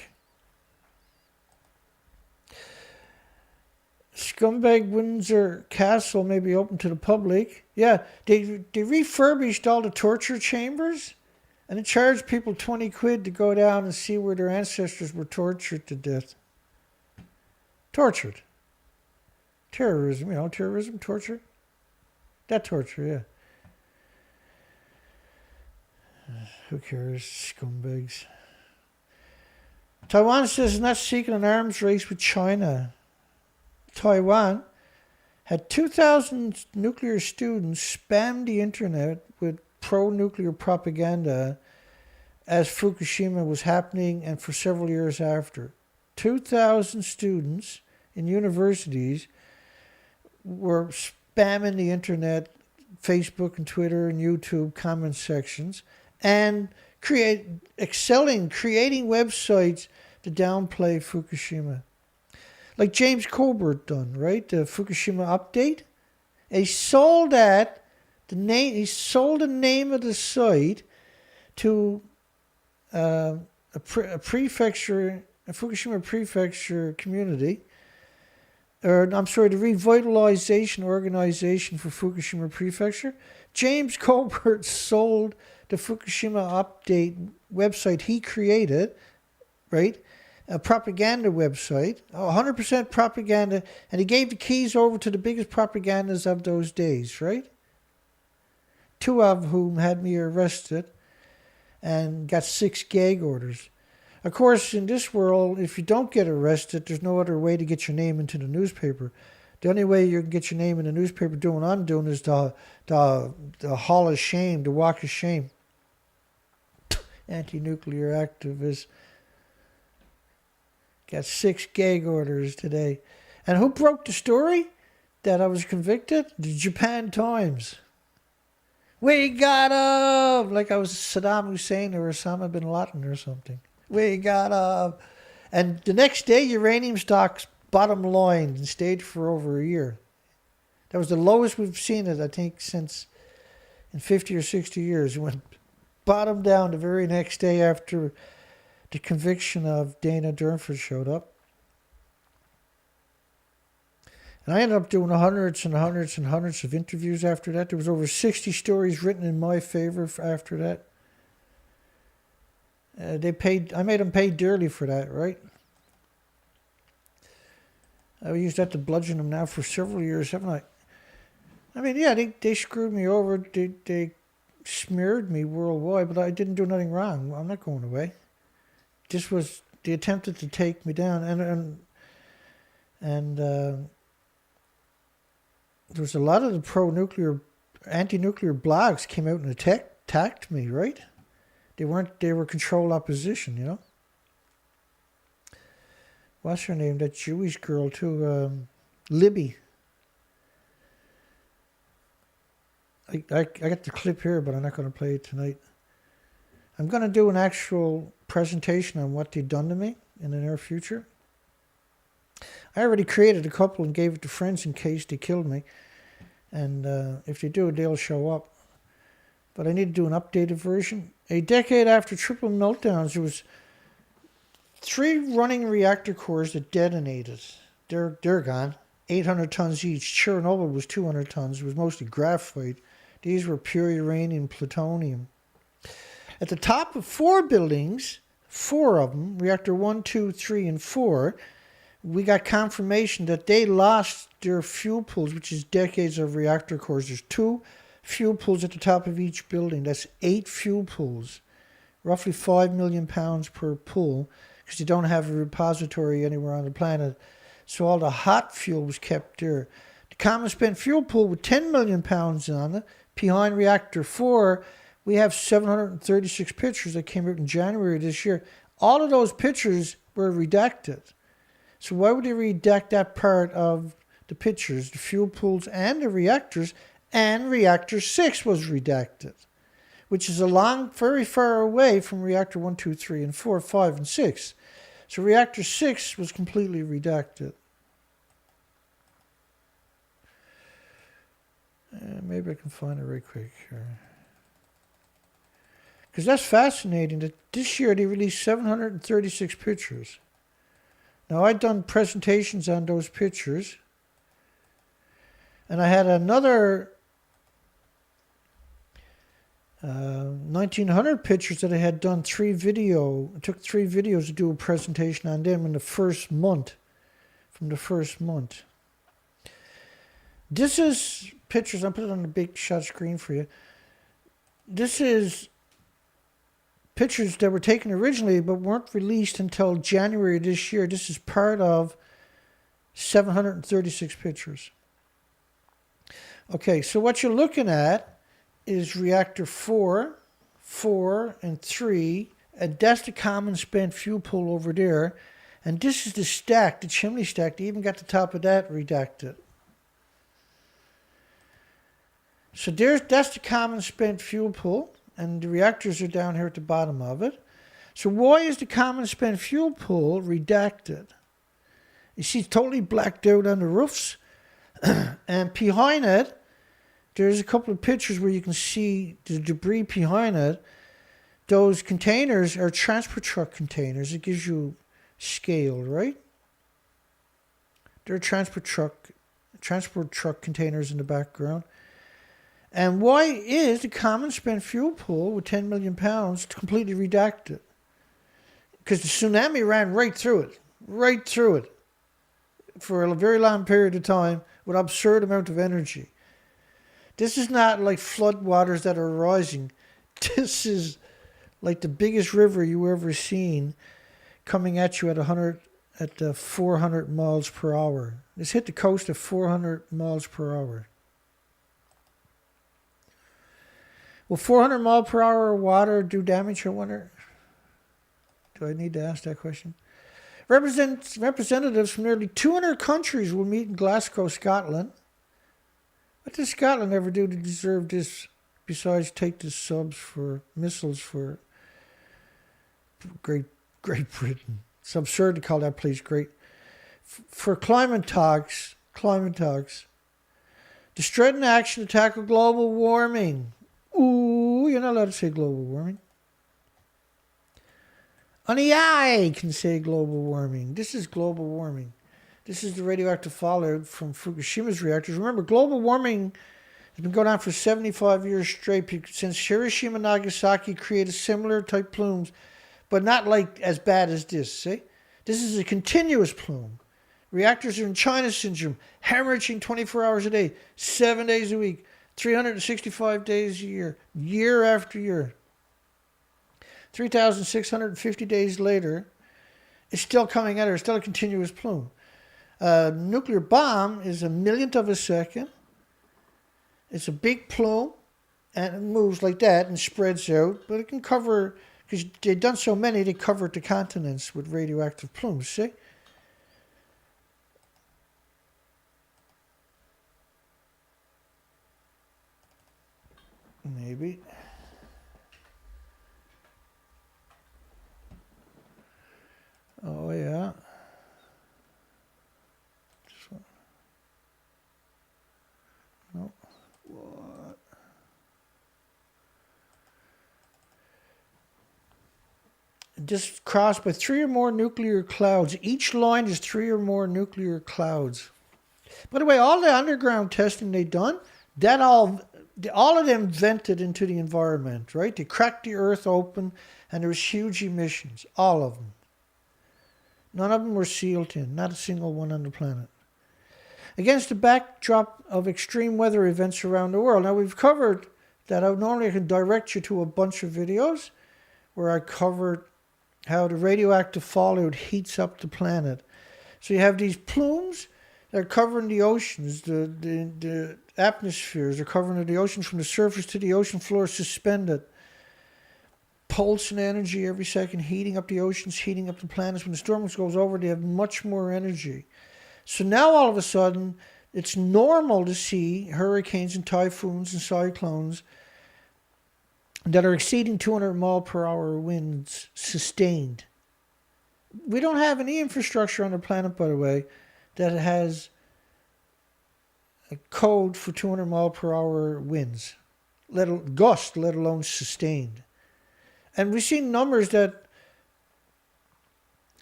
Scumbag Windsor Castle may be open to the public. Yeah, they refurbished all the torture chambers and they charged people 20 quid to go down and see where their ancestors were tortured to death. Tortured. Terrorism, terrorism, torture. That torture, yeah. Who cares? Scumbags. Taiwan says it's not seeking an arms race with China. Taiwan had 2,000 nuclear students spam the internet with pro-nuclear propaganda as Fukushima was happening and for several years after. 2,000 students in universities were spamming the internet, Facebook and Twitter and YouTube comment sections, and creating websites to downplay Fukushima. Like James Colbert done, right? The Fukushima update. He sold the name of the site to a Fukushima prefecture community. The Revitalization Organization for Fukushima Prefecture. James Colbert sold the Fukushima update website he created, right? A propaganda website, 100% propaganda, and he gave the keys over to the biggest propagandists of those days, right? 2 of whom had me arrested and got 6 gag orders. Of course, in this world, if you don't get arrested, there's no other way to get your name into the newspaper. The only way you can get your name in the newspaper doing what I'm doing is the hall of shame, the walk of shame. Anti-nuclear activists. Got 6 gag orders today. And who broke the story that I was convicted? The Japan Times. We got him! Like I was Saddam Hussein or Osama bin Laden or something. We got him! And the next day, uranium stocks bottom line and stayed for over a year. That was the lowest we've seen it, I think, since in 50 or 60 years. It went bottom down the very next day after the conviction of Dana Durnford showed up. And I ended up doing hundreds and hundreds and hundreds of interviews after that. There was over 60 stories written in my favor after that. I made them pay dearly for that, right? I used that to bludgeon them now for several years, haven't I? I mean, yeah, they screwed me over. They smeared me worldwide, but I didn't do nothing wrong. I'm not going away. This was, they attempted to take me down, and there was a lot of the pro-nuclear, anti-nuclear blogs came out and attacked me, right? They were controlled opposition, What's her name? That Jewish girl too, Libby. I got the clip here, but I'm not going to play it tonight. I'm going to do an actual presentation on what they've done to me in the near future. I already created a couple and gave it to friends in case they killed me. And if they do, they'll show up. But I need to do an updated version. A decade after triple meltdowns, there was 3 running reactor cores that detonated. They're gone. 800 tons each. Chernobyl was 200 tons. It was mostly graphite. These were pure uranium, plutonium. At the top of 4 buildings, 4 of them, reactor 1, 2, 3, and 4, we got confirmation that they lost their fuel pools, which is decades of reactor cores. There's 2 fuel pools at the top of each building. That's 8 fuel pools, roughly 5 million pounds per pool, because you don't have a repository anywhere on the planet. So all the hot fuel was kept there. The common spent fuel pool with 10 million pounds on it, behind reactor 4, we have 736 pictures that came out in January this year. All of those pictures were redacted. So why would they redact that part of the pictures, the fuel pools and the reactors, and reactor 6 was redacted, which is very far away from reactor 1, 2, 3, and 4, 5, and 6. So reactor 6 was completely redacted. Maybe I can find it right quick here. Because that's fascinating that this year they released 736 pictures. Now, I'd done presentations on those pictures. And I had another 1,900 pictures that I had done I took 3 videos to do a presentation on them in the first month. From the first month. This is pictures. I'll put it on the big shot screen for you. This is pictures that were taken originally but weren't released until January this year. This is part of 736 pictures. Okay, so what you're looking at is reactor 4, 4, and 3, and that's the common spent fuel pool over there. And this is the stack, the chimney stack. They even got the top of that redacted. So that's the common spent fuel pool, and the reactors are down here at the bottom of it. So why is the common spent fuel pool redacted? You see it's totally blacked out on the roofs. And behind it, there's a couple of pictures where you can see the debris behind it. Those containers are transport truck containers. It gives you scale, right? They're transport truck containers in the background. And why is the common spent fuel pool with 10 million pounds completely redacted? Because the tsunami ran right through it, for a very long period of time with an absurd amount of energy. This is not like flood waters that are rising. This is like the biggest river you ever seen coming at you at 400 miles per hour. This hit the coast at 400 miles per hour. Will 400 mile per hour water do damage, I wonder? Do I need to ask that question? Representatives from nearly 200 countries will meet in Glasgow, Scotland. What does Scotland ever do to deserve this besides take the subs for missiles for Great Britain? It's absurd to call that place great. For climate talks, the strident action to tackle global warming. Ooh, you're not allowed to say global warming. Only I can say global warming. This is global warming. This is the radioactive fallout from Fukushima's reactors. Remember, global warming has been going on for 75 years straight since Hiroshima and Nagasaki created similar type plumes, but not like as bad as this, see? This is a continuous plume. Reactors are in China syndrome, hemorrhaging 24 hours a day, 7 days a week, 365 days a year after year. 3,650 days later, it's still coming at her. It's still a continuous plume. A nuclear bomb is a millionth of a second. It's a big plume, and it moves like that and spreads out. But it can cover, because they've done so many, they covered the continents with radioactive plumes, see? Maybe. Oh, yeah. No. just crossed by 3 or more nuclear clouds. Each line is 3 or more nuclear clouds. By the way, all the underground testing they've done, that all of them vented into the environment, right? They cracked the earth open, and there was huge emissions, all of them. None of them were sealed in, not a single one on the planet. Against the backdrop of extreme weather events around the world. Now, we've covered that. Normally I can direct you to a bunch of videos where I covered how the radioactive fallout heats up the planet. So you have these plumes that are covering the oceans, the atmospheres. They're covering the oceans from the surface to the ocean floor, suspended. Pulsing energy every second, heating up the oceans, heating up the planets. When the storm goes over, they have much more energy. So now all of a sudden, it's normal to see hurricanes and typhoons and cyclones that are exceeding 200 mile per hour winds sustained. We don't have any infrastructure on the planet, by the way, that has a code for 200 mile per hour winds, let alone sustained. And we've seen numbers that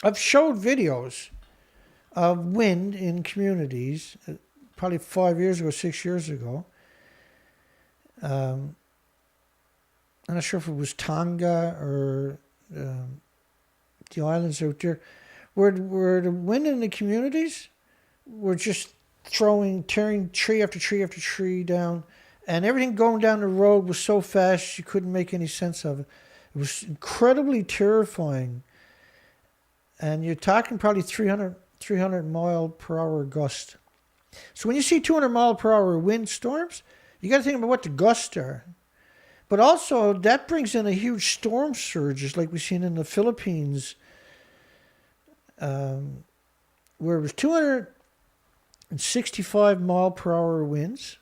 I've showed videos of wind in communities, probably 5 years ago, 6 years ago. I'm not sure if it was Tonga or the islands out there, where the wind in the communities were just tearing tree after tree after tree down, and everything going down the road was so fast you couldn't make any sense of it. It was incredibly terrifying. And you're talking probably 300 mile per hour gust. So when you see 200 mile per hour wind storms, you got to think about what the gusts are. But also that brings in a huge storm surges like we've seen in the Philippines, where it was 265 mile per hour winds,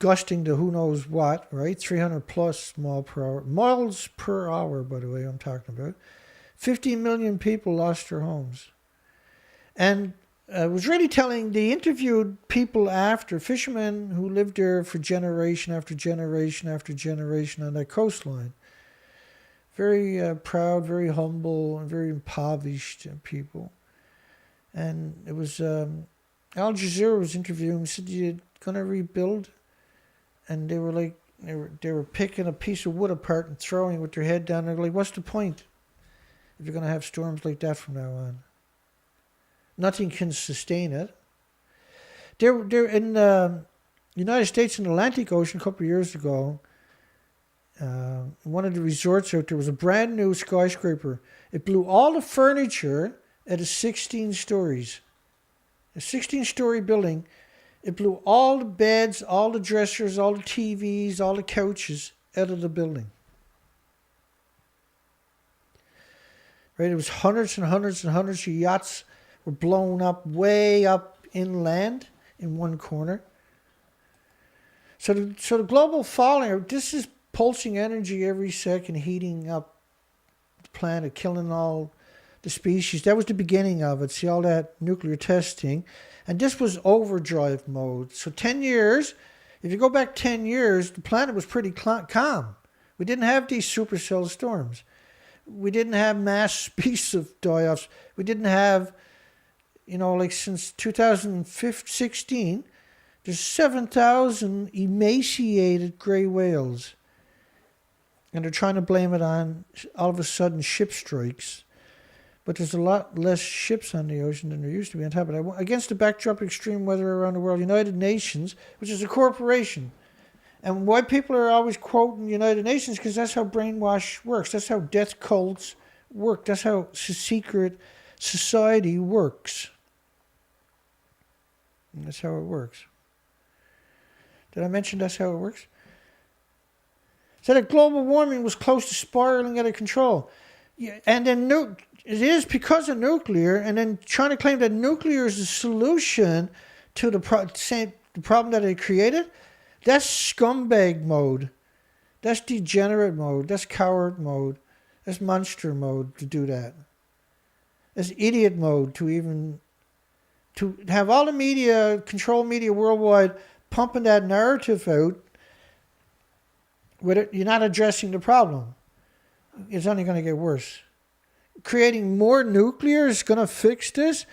gusting to who knows what, right? 300 plus miles per hour, by the way, I'm talking about. 50 million people lost their homes. And it was really telling. They interviewed people after, fishermen who lived there for generation after generation after generation on that coastline. Very proud, very humble, and very impoverished people. And it was, Al Jazeera was interviewing, said, "You going to rebuild?" And they were like, they were picking a piece of wood apart and throwing it with their head down. They're like, what's the point if you're going to have storms like that from now on? Nothing can sustain it. They're in the United States in the Atlantic Ocean a couple of years ago. One of the resorts out there was a brand new skyscraper. It blew all the furniture at a 16 stories. A 16-story building. It blew all the beds, all the dressers, all the TVs, all the couches out of the building. Right? It was hundreds and hundreds and hundreds of yachts were blown up way up inland in one corner. So the global falling, this is pulsing energy every second, heating up the planet, killing all the species. That was the beginning of it. See all that nuclear testing. And this was overdrive mode. So 10 years, if you go back 10 years, the planet was pretty calm. We didn't have these supercell storms. We didn't have mass species die-offs. We didn't have, like since 2016, there's 7,000 emaciated gray whales. And they're trying to blame it on, all of a sudden, ship strikes. But there's a lot less ships on the ocean than there used to be on top of that. Against the backdrop of extreme weather around the world, United Nations, which is a corporation. And why people are always quoting United Nations, because that's how brainwash works. That's how death cults work. That's how secret society works. And that's how it works. Did I mention that's how it works? So that global warming was close to spiraling out of control. Yeah, and then it is because of nuclear, and then trying to claim that nuclear is the solution to the problem that it created. That's scumbag mode. That's degenerate mode. That's coward mode. That's monster mode to do that. That's idiot mode to have all the media, control media worldwide, pumping that narrative out. You're not addressing the problem. It's only going to get worse. Creating more nuclear is going to fix this.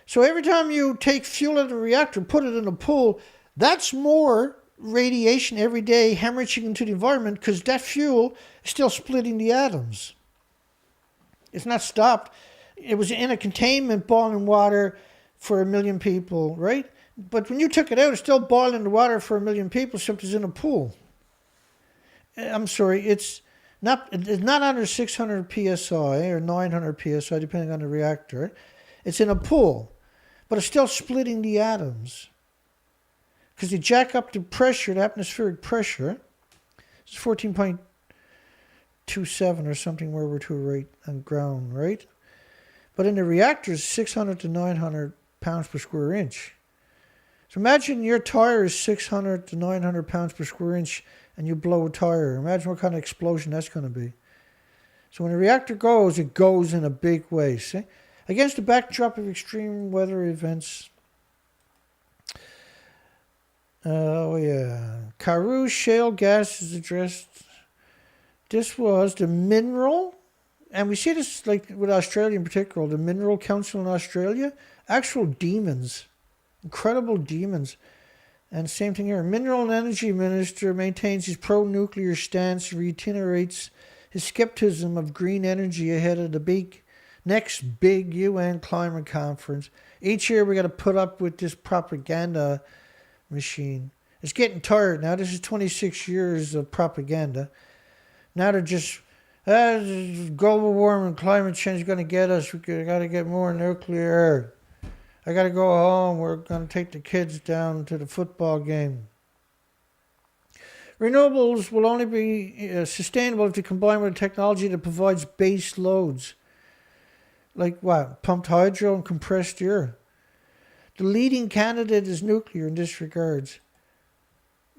So every time you take fuel out of the reactor, put it in a pool, that's more radiation every day hemorrhaging into the environment because that fuel is still splitting the atoms. It's not stopped. It was in a containment boiling water for 1 million people, right? But when you took it out, it's still boiling the water for 1 million people except it's in a pool. I'm sorry, it's not under 600 psi or 900 psi, depending on the reactor. It's in a pool, but it's still splitting the atoms. Because you jack up the pressure, the atmospheric pressure. It's 14.27 or something where we're to a rate on ground, right? But in the reactors, 600 to 900 pounds per square inch. So imagine your tire is 600 to 900 pounds per square inch and you blow a tire. Imagine what kind of explosion that's going to be. So when a reactor goes, it goes in a big way. See? Against the backdrop of extreme weather events. Oh yeah. Karoo shale gas is addressed. This was the mineral, and we see this like with Australia in particular, the Mineral Council in Australia, actual demons, incredible demons. And same thing here. Mineral and Energy Minister maintains his pro-nuclear stance, reiterates his skepticism of green energy ahead of the next big UN climate conference. Each year we got to put up with this propaganda machine. It's getting tired now. This is 26 years of propaganda. Now they're just, global warming, climate change is going to get us. We got to get more nuclear. I got to go home. We're going to take the kids down to the football game. Renewables will only be sustainable if you combine with a technology that provides base loads. Like what? Pumped hydro and compressed air. The leading candidate is nuclear in this regards.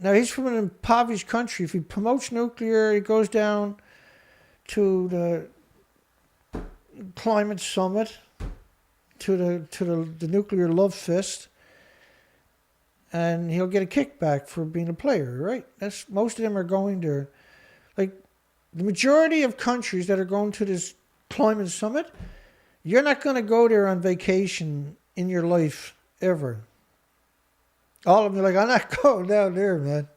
Now, he's from an impoverished country. If he promotes nuclear, he goes down to the climate summit, to the nuclear love fest, and he'll get a kickback for being a player, right? That's most of them are going there. Like the majority of countries that are going to this climate summit, you're not going to go there on vacation in your life ever. All of them are like, I'm not going down there, man.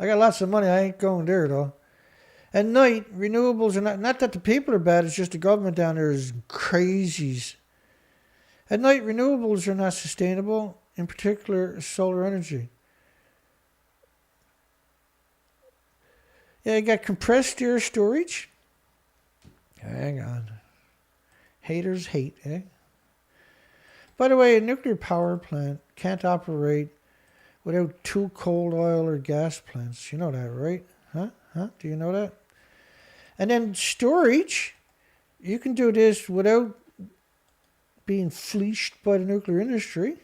I got lots of money. I ain't going there, though. At night, renewables are not that the people are bad. It's just the government down there is crazies. At night, renewables are not sustainable, in particular solar energy. Yeah, you got compressed air storage. Hang on. Haters hate, eh? By the way, a nuclear power plant can't operate without 2 coal, oil, or gas plants. You know that, right? Huh? Do you know that? And then storage, you can do this without being fleeced by the nuclear industry.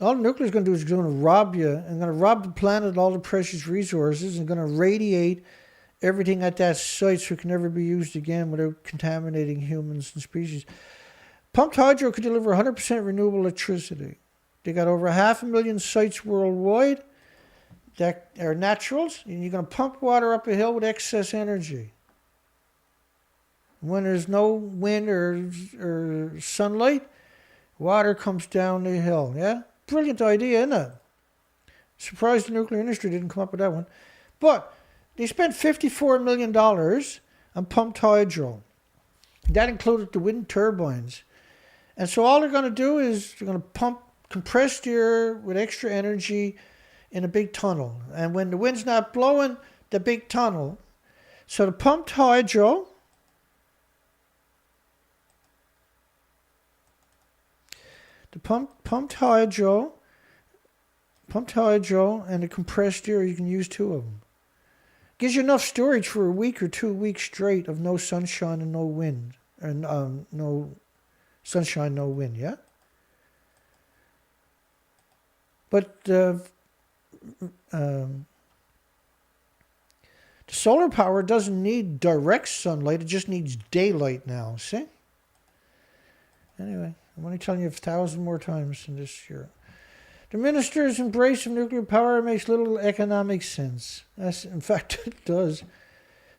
All the nuclear is going to do is going to rob you and going to rob the planet of all the precious resources and going to radiate everything at that site so it can never be used again without contaminating humans and species. Pumped hydro could deliver 100% renewable electricity. They got over 500,000 sites worldwide that are naturals, and you're going to pump water up a hill with excess energy. When there's no wind or sunlight, water comes down the hill. Yeah? Brilliant idea, isn't it? Surprised the nuclear industry didn't come up with that one. But they spent $54 million on pumped hydro. That included the wind turbines. And so all they're going to do is they're going to pump compressed air with extra energy in a big tunnel. And when the wind's not blowing, the big tunnel. So the pumped hydro pumped hydro and the compressed air, you can use 2 of them. Gives you enough storage for a week or 2 weeks straight of no sunshine and no wind. And no sunshine, no wind, yeah? But the solar power doesn't need direct sunlight. It just needs daylight now, see? Anyway, I'm only telling you 1,000 more times in this year. The minister's embrace of nuclear power makes little economic sense. In fact, it does.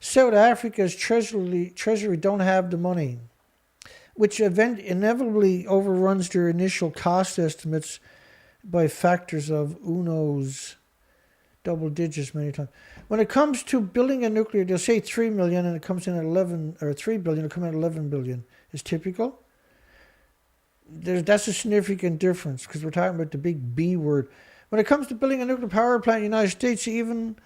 South Africa's treasury don't have the money, which inevitably overruns their initial cost estimates by factors of UNO's double digits many times. When it comes to building a nuclear, they'll say 3 million and it comes in at 11, or 3 billion, it'll come in at 11 billion. Is typical. That's a significant difference because we're talking about the big B word. When it comes to building a nuclear power plant in the United States, even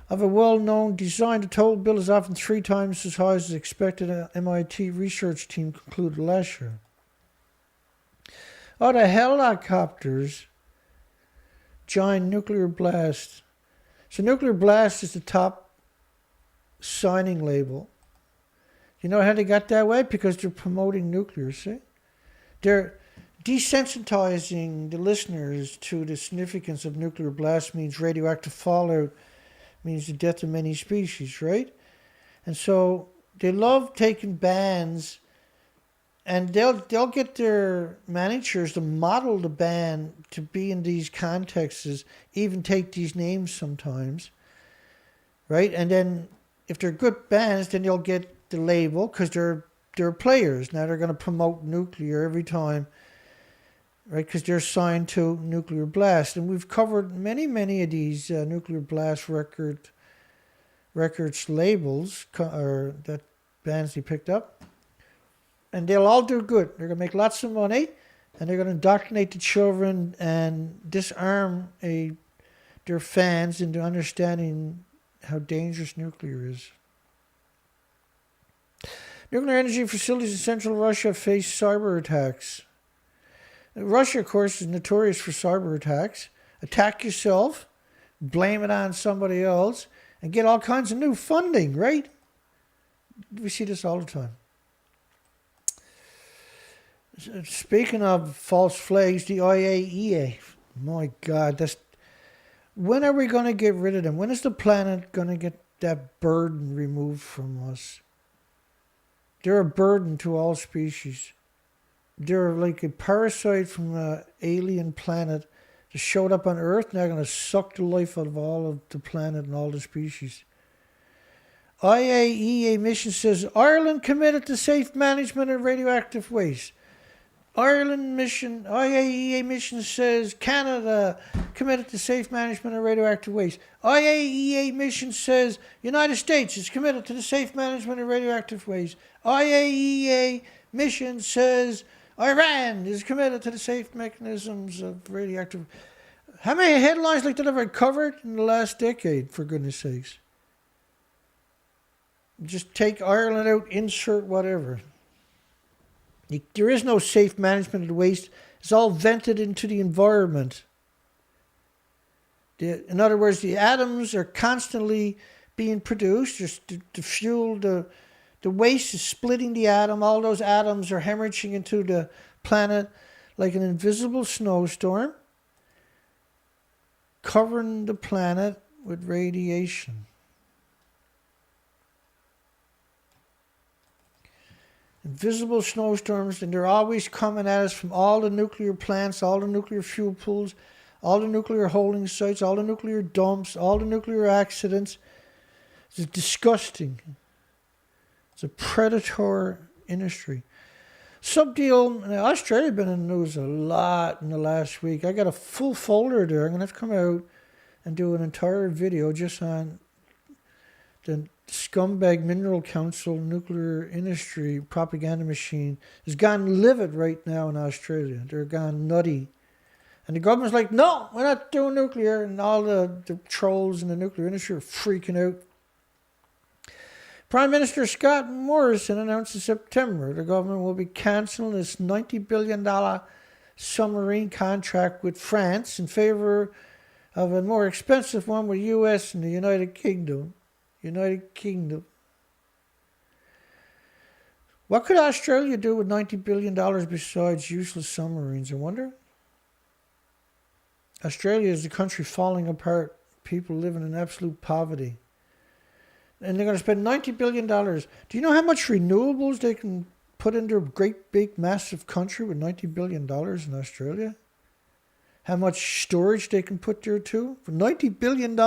of a well-known design, the total bill is often 3 times as high as expected, an MIT research team concluded last year. Oh, the helicopters, giant nuclear blast. So nuclear blast is the top signing label. You know how they got that way? Because they're promoting nuclear, see? They're desensitizing the listeners to the significance of nuclear blast means radioactive fallout, means the death of many species, right? And so they love taking bands, and they'll get their managers to model the band to be in these contexts, even take these names sometimes, right? And then if they're good bands, then they'll get the label because they're players. Now they're going to promote nuclear every time, right? Because they're signed to nuclear blast. And we've covered many of these nuclear blast records labels, or that bands they picked up. And they'll all do good. They're going to make lots of money, and they're going to indoctrinate the children and disarm their fans into understanding how dangerous nuclear is. Nuclear energy facilities in central Russia face cyber attacks. Russia, of course, is notorious for cyber attacks. Attack yourself, blame it on somebody else, and get all kinds of new funding, right? We see this all the time. Speaking of false flags, the IAEA, my God, when are we going to get rid of them? When is the planet going to get that burden removed from us? They're a burden to all species. They're like a parasite from an alien planet that showed up on Earth, and they're going to suck the life out of all of the planet and all the species. IAEA mission says Ireland committed to safe management of radioactive waste. IAEA mission says Canada committed to safe management of radioactive waste. IAEA mission says United States is committed to the safe management of radioactive waste. IAEA mission says Iran is committed to the safe mechanisms of radioactive. How many headlines like that have I covered in the last decade, for goodness sakes? Just take Ireland out, insert whatever. There is no safe management of the waste. It's all vented into the environment. In other words, the atoms are constantly being produced just to fuel the waste is splitting the atom. All those atoms are hemorrhaging into the planet like an invisible snowstorm, covering the planet with radiation. Invisible snowstorms, and they're always coming at us from all the nuclear plants, all the nuclear fuel pools, all the nuclear holding sites, all the nuclear dumps, all the nuclear accidents. It's disgusting. It's a predator industry. Subdeal, Australia has been in the news a lot in the last week. I got a full folder there. I'm going to have to come out and do an entire video just on the scumbag Mineral Council nuclear industry propaganda machine. Has gone livid right now in Australia. They're gone nutty. And the government's like, no, we're not doing nuclear. And all the trolls in the nuclear industry are freaking out. Prime Minister Scott Morrison announced in September the government will be cancelling its $90 billion submarine contract with France in favor of a more expensive one with U.S. and the United Kingdom. What could Australia do with $90 billion besides useless submarines, I wonder? Australia is a country falling apart. People living in absolute poverty. And they're going to spend $90 billion. Do you know how much renewables they can put into a great, big, massive country with $90 billion in Australia? How much storage they can put there too? For $90 billion.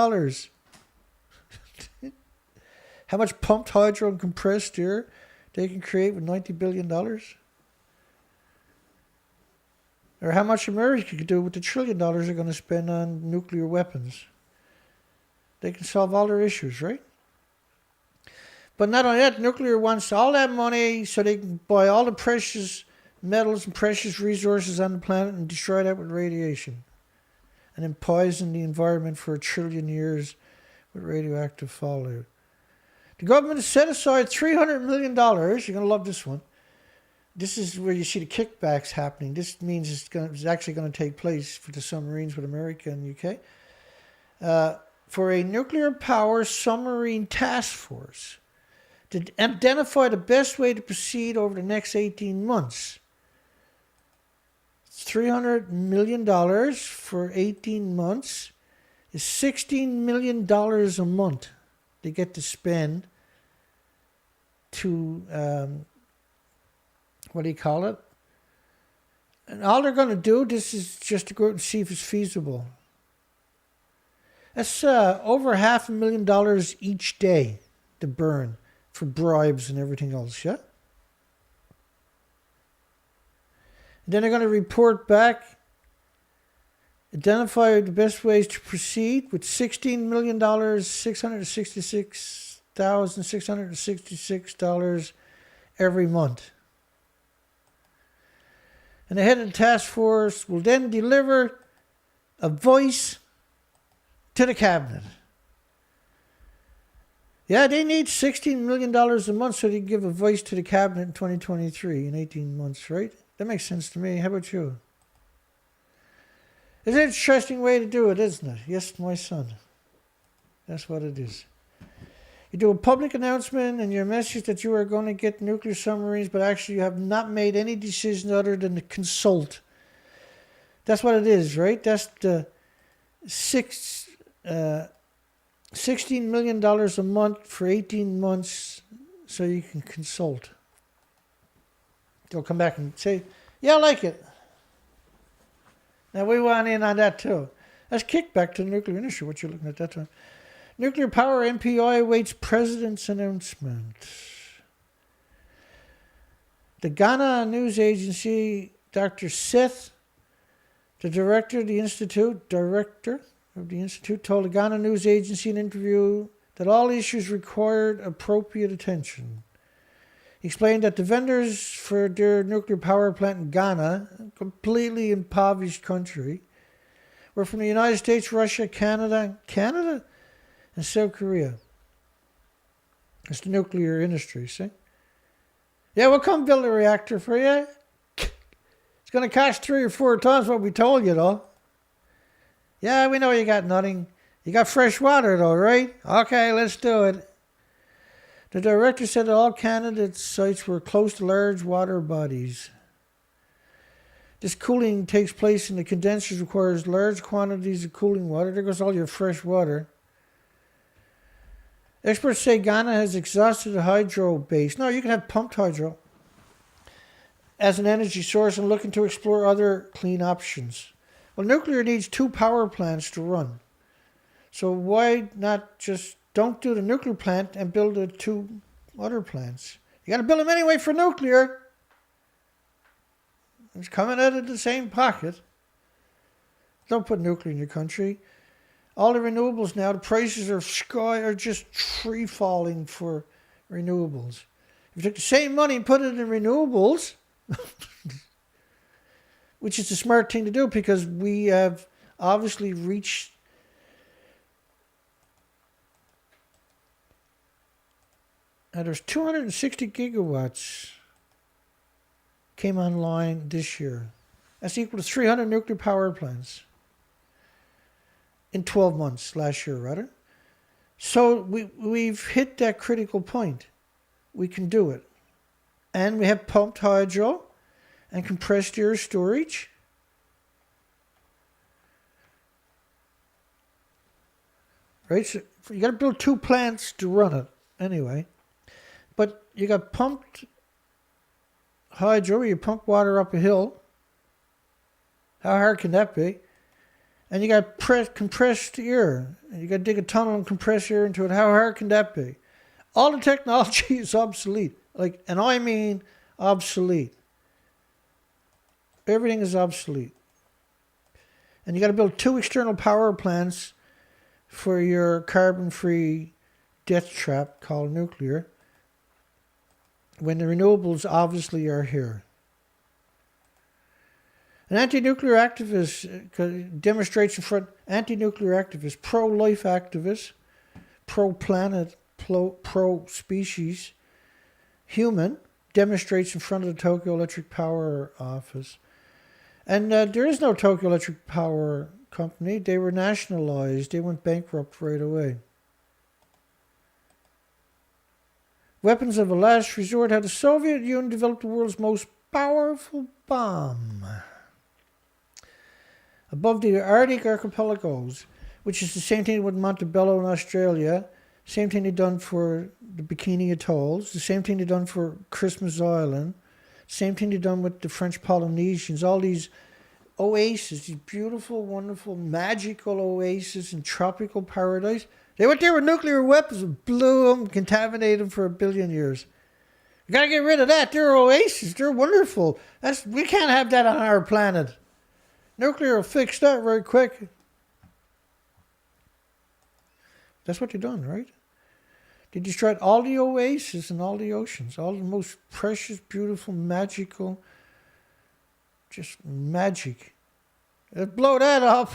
how much pumped hydro and compressed air they can create with $90 billion? Or how much America could do with the $1 trillion they're going to spend on nuclear weapons? They can solve all their issues, right? But not only that, nuclear wants all that money so they can buy all the precious metals and precious resources on the planet and destroy that with radiation. And then poison the environment for 1 trillion years with radioactive fallout. The government has set aside $300 million. You're going to love this one. This is where you see the kickbacks happening. This means it's actually going to take place for the submarines with America and the UK. For a nuclear power submarine task force to identify the best way to proceed over the next 18 months. $300 million for 18 months is $16 million a month they get to spend to, what do you call it? And all they're going to do, this is just to go out and see if it's feasible. That's over $500,000 each day to burn for bribes and everything else, yeah? And then they're going to report back, identify the best ways to proceed with $16,666,666 every month. And the head of the task force will then deliver a voice to the cabinet. Yeah, they need $16 million a month so they can give a voice to the cabinet in 2023 in 18 months, right? That makes sense to me. How about you? It's an interesting way to do it, isn't it? Yes, my son. That's what it is. You do a public announcement and your message that you are going to get nuclear submarines, but actually you have not made any decision other than to consult. That's what it is, right? That's the $16 million a month for 18 months so you can consult. They'll come back and say, yeah, I like it. Now, we want in on that too. That's kickback to the nuclear industry, what you're looking at that time. Nuclear power MPI awaits president's announcement. The Ghana news agency, Dr. Seth, the director of the institute, told the Ghana news agency in an interview that all issues required appropriate attention. He explained that the vendors for their nuclear power plant in Ghana, a completely impoverished country, were from the United States, Russia, Canada, and South Korea. It's the nuclear industry, see? Yeah, we'll come build a reactor for you. It's going to cost 3 or 4 times what we told you, though. Yeah, we know you got nothing. You got fresh water, though, right? Okay, let's do it. The director said that all candidate sites were close to large water bodies. This cooling takes place in the condensers, requires large quantities of cooling water. There goes all your fresh water. Experts say Ghana has exhausted the hydro base. No, you can have pumped hydro as an energy source and looking to explore other clean options. Well, nuclear needs 2 power plants to run. So why not just don't do the nuclear plant and build the 2 other plants? You got to build them anyway for nuclear. It's coming out of the same pocket. Don't put nuclear in your country. All the renewables now, the prices are just free falling for renewables. If you took the same money and put it in renewables, which is the smart thing to do because we have obviously reached there's 260 gigawatts came online this year. That's equal to 300 nuclear power plants in 12 months last year, rather. So we've hit that critical point. We can do it. And we have pumped hydro and compressed air storage. Right? So you got to build 2 plants to run it anyway. But you got pumped hydro, you pump water up a hill. How hard can that be? And you got compressed air. And you got to dig a tunnel and compress air into it. How hard can that be? All the technology is obsolete. Like, and I mean obsolete. Everything is obsolete. And you got to build 2 external power plants for your carbon-free death trap called nuclear, when the renewables obviously are here. An anti-nuclear activist demonstrates in front, anti-nuclear activist, pro-life activist, pro-planet, pro-species, human, demonstrates in front of the Tokyo Electric Power Office. And there is no Tokyo Electric Power Company. They were nationalized. They went bankrupt right away. Weapons of a last resort. How the Soviet Union developed the world's most powerful bomb. Above the Arctic archipelagos, which is the same thing with Montebello in Australia, same thing they done for the Bikini Atolls, the same thing they done for Christmas Island, same thing they done with the French Polynesians, all these oases, these beautiful, wonderful, magical oases in tropical paradise. They went there with nuclear weapons and blew them, contaminated them for 1 billion years. You gotta get rid of that. They're oases. They're wonderful. We can't have that on our planet. Nuclear will fix that very quick. That's what they've done, right? They destroyed all the oases and all the oceans, all the most precious, beautiful, magical, just magic. Let's blow that up.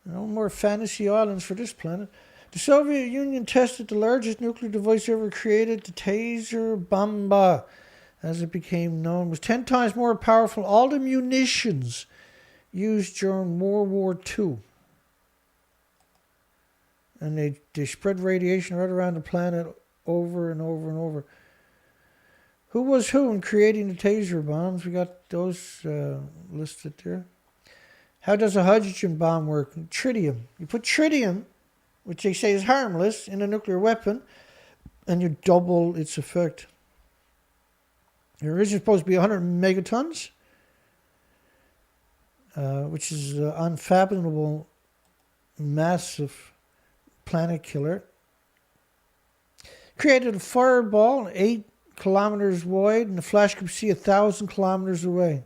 No more fantasy islands for this planet. The Soviet Union tested the largest nuclear device ever created, the taser bomba, as it became known. It was 10 times more powerful. All the munitions used during World War II. And they spread radiation right around the planet over and over and over. Who was who in creating the taser bombs? We got those listed there. How does a hydrogen bomb work? Tritium. You put tritium, which they say is harmless, in a nuclear weapon, and you double its effect. It was originally supposed to be 100 megatons, which is unfathomable, massive planet killer. Created a fireball 8 kilometers wide, and the flash could see 1,000 kilometers away.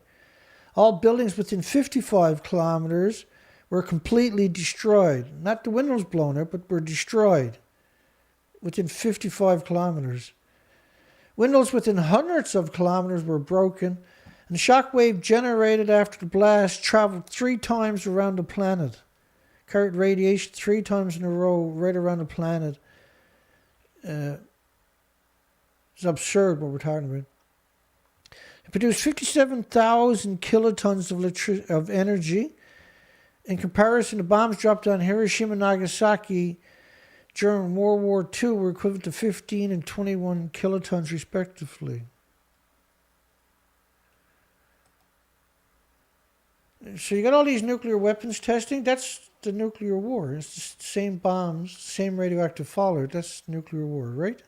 All buildings within 55 kilometers were completely destroyed. Not the windows blown out, but were destroyed within 55 kilometers. Windows within hundreds of kilometers were broken, and the shockwave generated after the blast traveled 3 times around the planet. Carried radiation 3 times in a row right around the planet. It's absurd what we're talking about. It produced 57,000 kilotons of energy. In comparison, the bombs dropped on Hiroshima and Nagasaki during World War II were equivalent to 15 and 21 kilotons respectively. So you got all these nuclear weapons testing. That's the nuclear war. It's the same bombs, same radioactive fallout. That's nuclear war, right?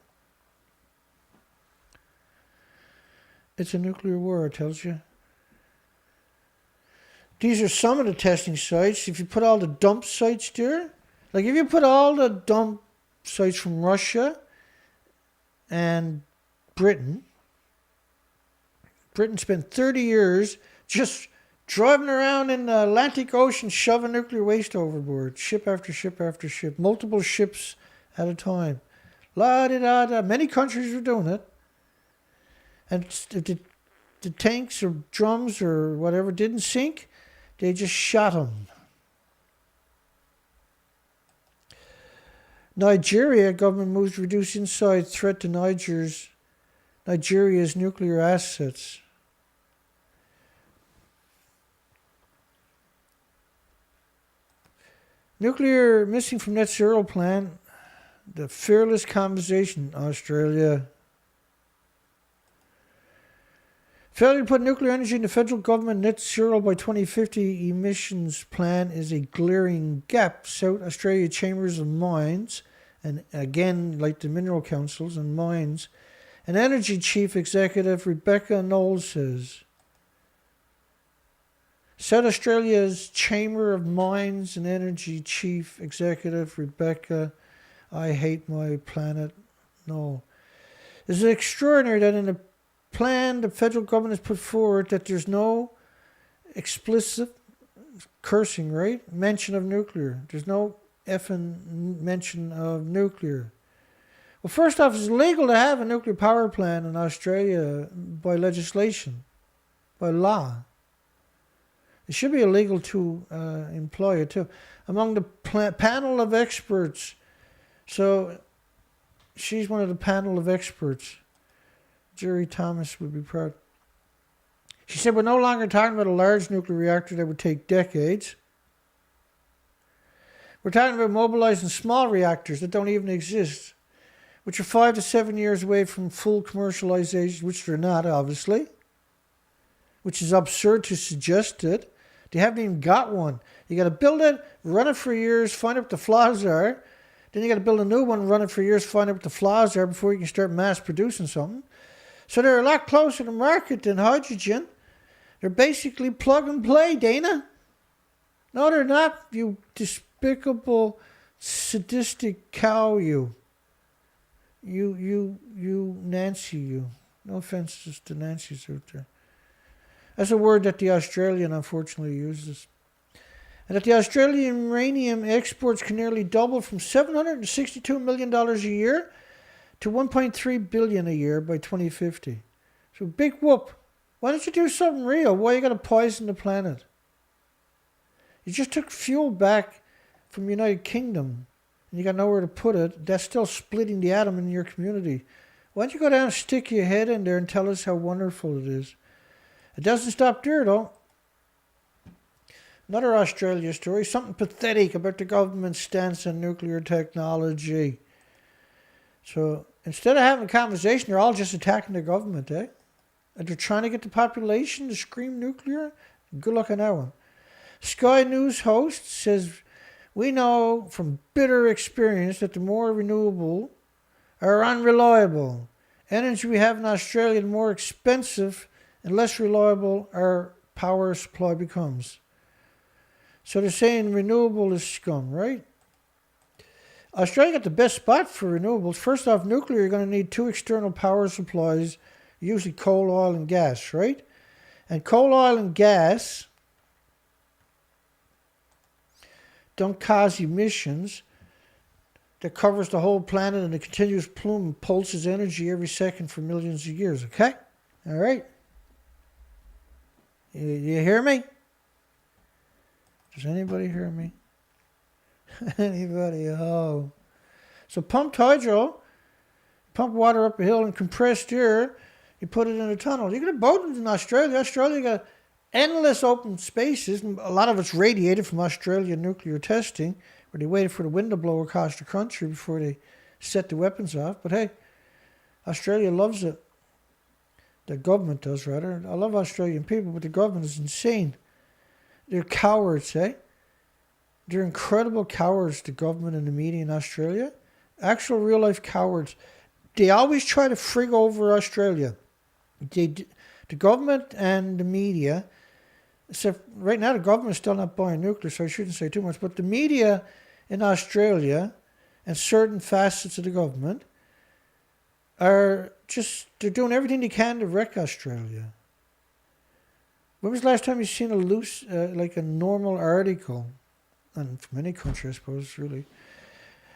It's a nuclear war, it tells you. These are some of the testing sites. If you put all the dump sites there, like if you put all the dump sites from Russia and Britain spent 30 years just driving around in the Atlantic Ocean shoving nuclear waste overboard, ship after ship after ship, multiple ships at a time. La-di-da-da. Many countries were doing it. And if the tanks or drums or whatever didn't sink, they just shot them. Nigeria government moves to reduce inside threat to Nigeria's nuclear assets. Nuclear missing from net zero plan. The fearless conversation, Australia. Failure to put nuclear energy in the federal government net zero by 2050 emissions plan is a glaring gap. South Australia Chambers of Mines, and again, like the Mineral Councils and Mines, and Energy Chief Executive Rebecca Knowles says. South Australia's Chamber of Mines and Energy Chief Executive Rebecca, I hate my planet. No. It's extraordinary that in the plan the federal government has put forward that there's no explicit cursing, right? Mention of nuclear. There's no effing mention of nuclear. Well, first off, it's illegal to have a nuclear power plant in Australia by legislation, by law. It should be illegal to employ it too. Among the panel of experts, so she's one of the panel of experts. Jerry Thomas would be proud. She said, we're no longer talking about a large nuclear reactor that would take decades. We're talking about mobilizing small reactors that don't even exist, which are 5 to 7 years away from full commercialization, which they're not, obviously, which is absurd to suggest it. They haven't even got one. You got to build it, run it for years, find out what the flaws are. Then you got to build a new one, run it for years, find out what the flaws are before you can start mass producing something. So they're a lot closer to market than hydrogen. They're basically plug and play, Dana. No, they're not, you despicable, sadistic cow, you. You, Nancy, you. No offense to Nancy's out there. That's a word that the Australian unfortunately uses. And that the Australian uranium exports can nearly double from $762 million a year to $1.3 billion a year by 2050. So big whoop. Why don't you do something real? Why you got to poison the planet? You just took fuel back from the United Kingdom and you got nowhere to put it. That's still splitting the atom in your community. Why don't you go down and stick your head in there and tell us how wonderful it is? It doesn't stop there, though. Another Australia story, something pathetic about the government's stance on nuclear technology. So instead of having a conversation, they're all just attacking the government, eh? And they're trying to get the population to scream nuclear. Good luck on that one. Sky News host says, we know from bitter experience that the more renewable or unreliable energy we have in Australia, the more expensive and less reliable our power supply becomes. So they're saying renewable is scum, right? Australia got the best spot for renewables. First off, nuclear, you're going to need 2 external power supplies, usually coal, oil, and gas, right? And coal, oil, and gas don't cause emissions that covers the whole planet in a continuous plume and pulses energy every second for millions of years, okay? All right? You hear me? Does anybody hear me? Anybody? Oh. So pumped hydro, pump water up a hill and compressed air, you put it in a tunnel. You can have both in Australia. Australia got endless open spaces, and a lot of it's radiated from Australian nuclear testing, where they waited for the wind to blow across the country before they set the weapons off. But hey, Australia loves it. The government does, rather. I love Australian people, but the government is insane. They're cowards, eh? They're incredible cowards, the government and the media in Australia. Actual real-life cowards. They always try to frig over Australia. The government and the media, except right now the government's still not buying nuclear, so I shouldn't say too much, but the media in Australia and certain facets of the government are just, they're doing everything they can to wreck Australia. When was the last time you seen a loose, like a normal article? And from any country, I suppose, really.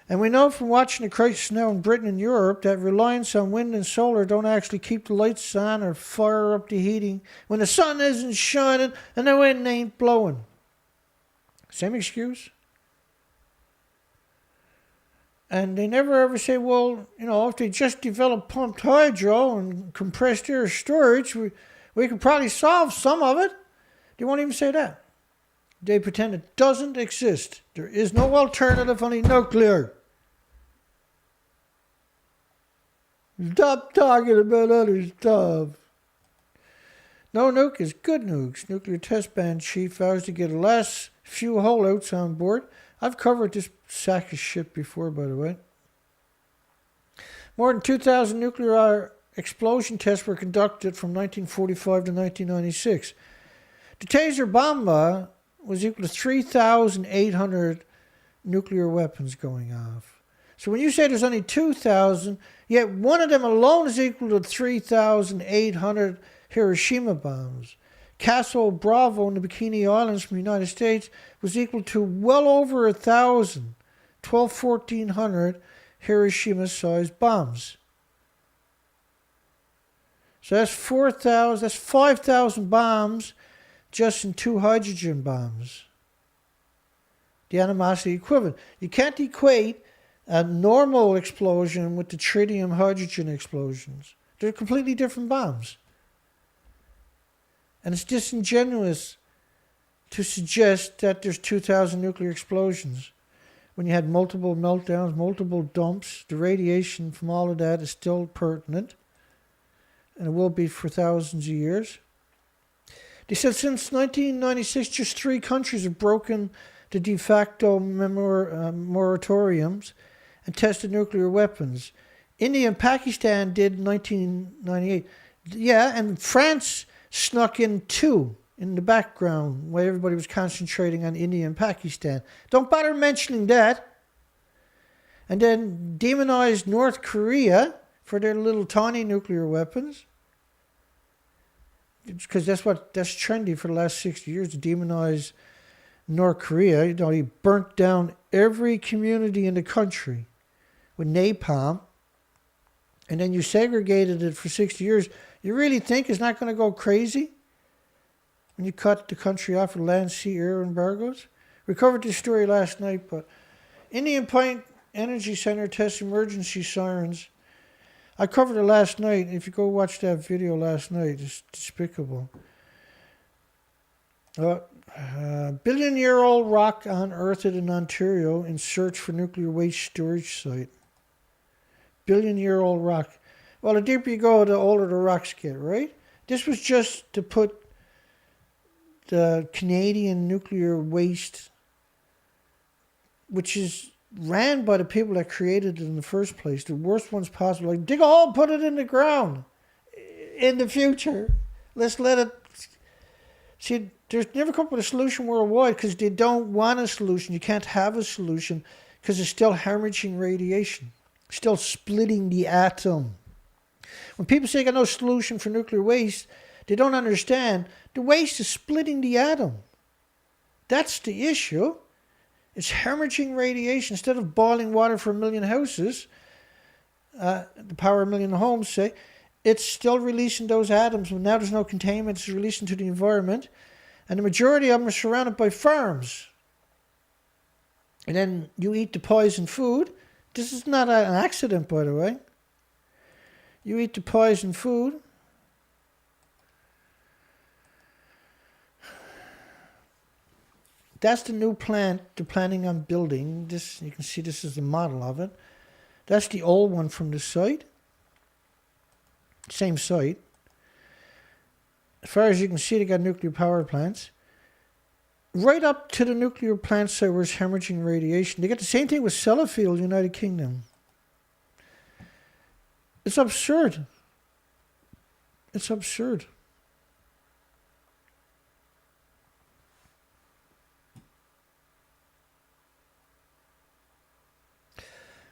And we know from watching the crisis now in Britain and Europe that reliance on wind and solar don't actually keep the lights on or fire up the heating when the sun isn't shining and the wind ain't blowing. Same excuse. And they never ever say, well, you know, if they just develop pumped hydro and compressed air storage, we could probably solve some of it. They won't even say that. They pretend it doesn't exist. There is no alternative, only nuclear. Stop talking about other stuff. No nuke is good nukes. Nuclear test ban chief vows to get less few holdouts on board. I've covered this sack of shit before, by the way. More than 2,000 nuclear explosion tests were conducted from 1945 to 1996. The taser bomba was equal to 3,800 nuclear weapons going off. So when you say there's only 2,000, yet one of them alone is equal to 3,800 Hiroshima bombs. Castle Bravo in the Bikini Islands from the United States was equal to well over 1,000, 1,400 Hiroshima-sized bombs. So that's 4,000, that's 5,000 bombs just in 2 hydrogen bombs. The animosity equivalent. You can't equate a normal explosion with the tritium hydrogen explosions. They're completely different bombs. And it's disingenuous to suggest that there's 2,000 nuclear explosions when you had multiple meltdowns, multiple dumps. The radiation from all of that is still pertinent, and it will be for thousands of years. They said since 1996, just 3 countries have broken the de facto moratoriums and tested nuclear weapons. India and Pakistan did in 1998. Yeah, and France snuck in 2 in the background while everybody was concentrating on India and Pakistan. Don't bother mentioning that. And then demonized North Korea for their little tiny nuclear weapons. Because that's trendy for the last 60 years, to demonize North Korea. You know, he burnt down every community in the country with napalm, and then you segregated it for 60 years. You really think it's not going to go crazy when you cut the country off with land, sea, air embargoes? We covered this story last night, but Indian Point Energy Center tests emergency sirens. I covered it last night. If you go watch that video last night, it's despicable. Billion-year-old rock unearthed in Ontario in search for nuclear waste storage site. Billion-year-old rock. Well, the deeper you go, the older the rocks get, right? This was just to put the Canadian nuclear waste, which is ran by the people that created it in the first place, the worst ones possible. Like, dig a hole, put it in the ground. In the future, let's let it. See, there's never come up with a solution worldwide because they don't want a solution. You can't have a solution because it's still hemorrhaging radiation, still splitting the atom. When people say got no solution for nuclear waste, they don't understand the waste is splitting the atom. That's the issue. It's hemorrhaging radiation. Instead of boiling water for 1 million houses, the power of 1 million homes, say, it's still releasing those atoms. Now there's no containment. It's releasing to the environment. And the majority of them are surrounded by farms. And then you eat the poison food. This is not an accident, by the way. You eat the poison food. That's the new plant they're planning on building. This, you can see this is the model of it. That's the old one from the site. Same site. As far as you can see, they got nuclear power plants. Right up to the nuclear plant site where it's hemorrhaging radiation. They got the same thing with Sellafield, United Kingdom. It's absurd. It's absurd.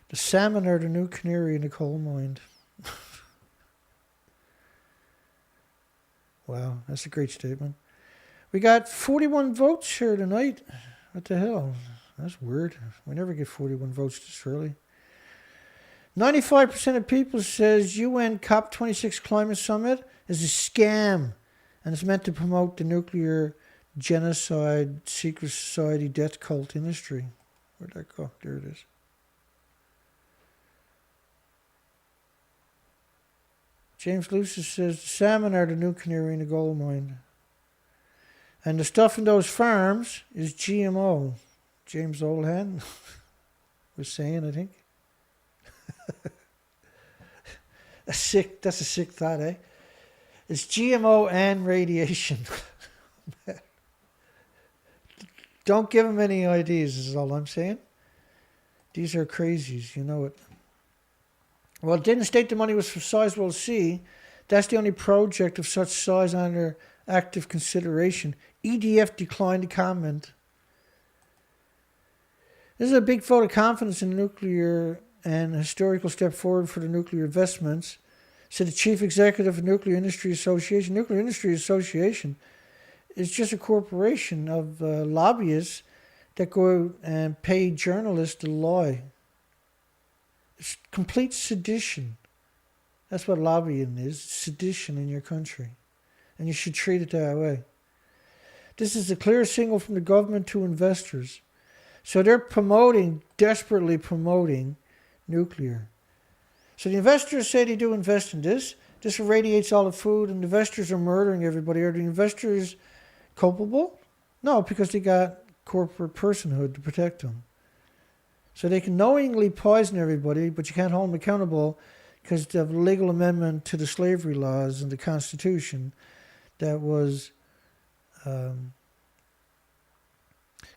The salmon are the new canary in the coal mine. Wow, that's a great statement. We got 41 votes here tonight. What the hell? That's weird. We never get 41 votes this early. 95% of people says UN COP26 climate summit is a scam and it's meant to promote the nuclear genocide, secret society, death cult industry. Where'd that go? There it is. James Lucis says the salmon are the new canary in the coal mine. And the stuff in those farms is GMO. James Oldhand was saying, I think. That's a sick thought, eh? It's GMO and radiation. Don't give them any ideas, is all I'm saying. These are crazies, you know it. Well, it didn't state the money was for Sizewell C. That's the only project of such size under active consideration. EDF declined to comment. This is a big vote of confidence in nuclear and a historical step forward for the nuclear investments, said the chief executive of Nuclear Industry Association. Nuclear Industry Association is just a corporation of lobbyists that go out and pay journalists to lie. It's complete sedition. That's what lobbying is, sedition in your country. And you should treat it that way. This is a clear signal from the government to investors. So they're desperately promoting nuclear. So the investors say they do invest in this. This irradiates all the food, and the investors are murdering everybody. Are the investors culpable? No, because they got corporate personhood to protect them. So they can knowingly poison everybody, but you can't hold them accountable because they have a legal amendment to the slavery laws and the Constitution that was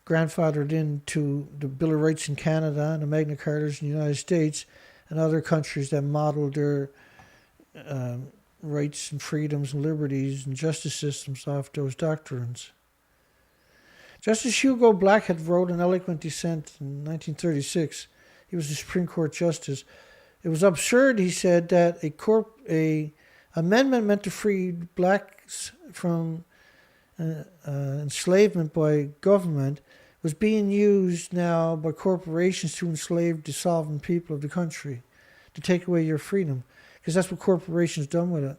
grandfathered into the Bill of Rights in Canada and the Magna Cartas in the United States and other countries that modeled their rights and freedoms and liberties and justice systems off those doctrines. Justice Hugo Blackhead wrote an eloquent dissent in 1936. He was a Supreme Court justice. It was absurd, he said, that a amendment meant to free blacks from enslavement by government was being used now by corporations to enslave the sovereign people of the country, to take away your freedom, because that's what corporations done with it.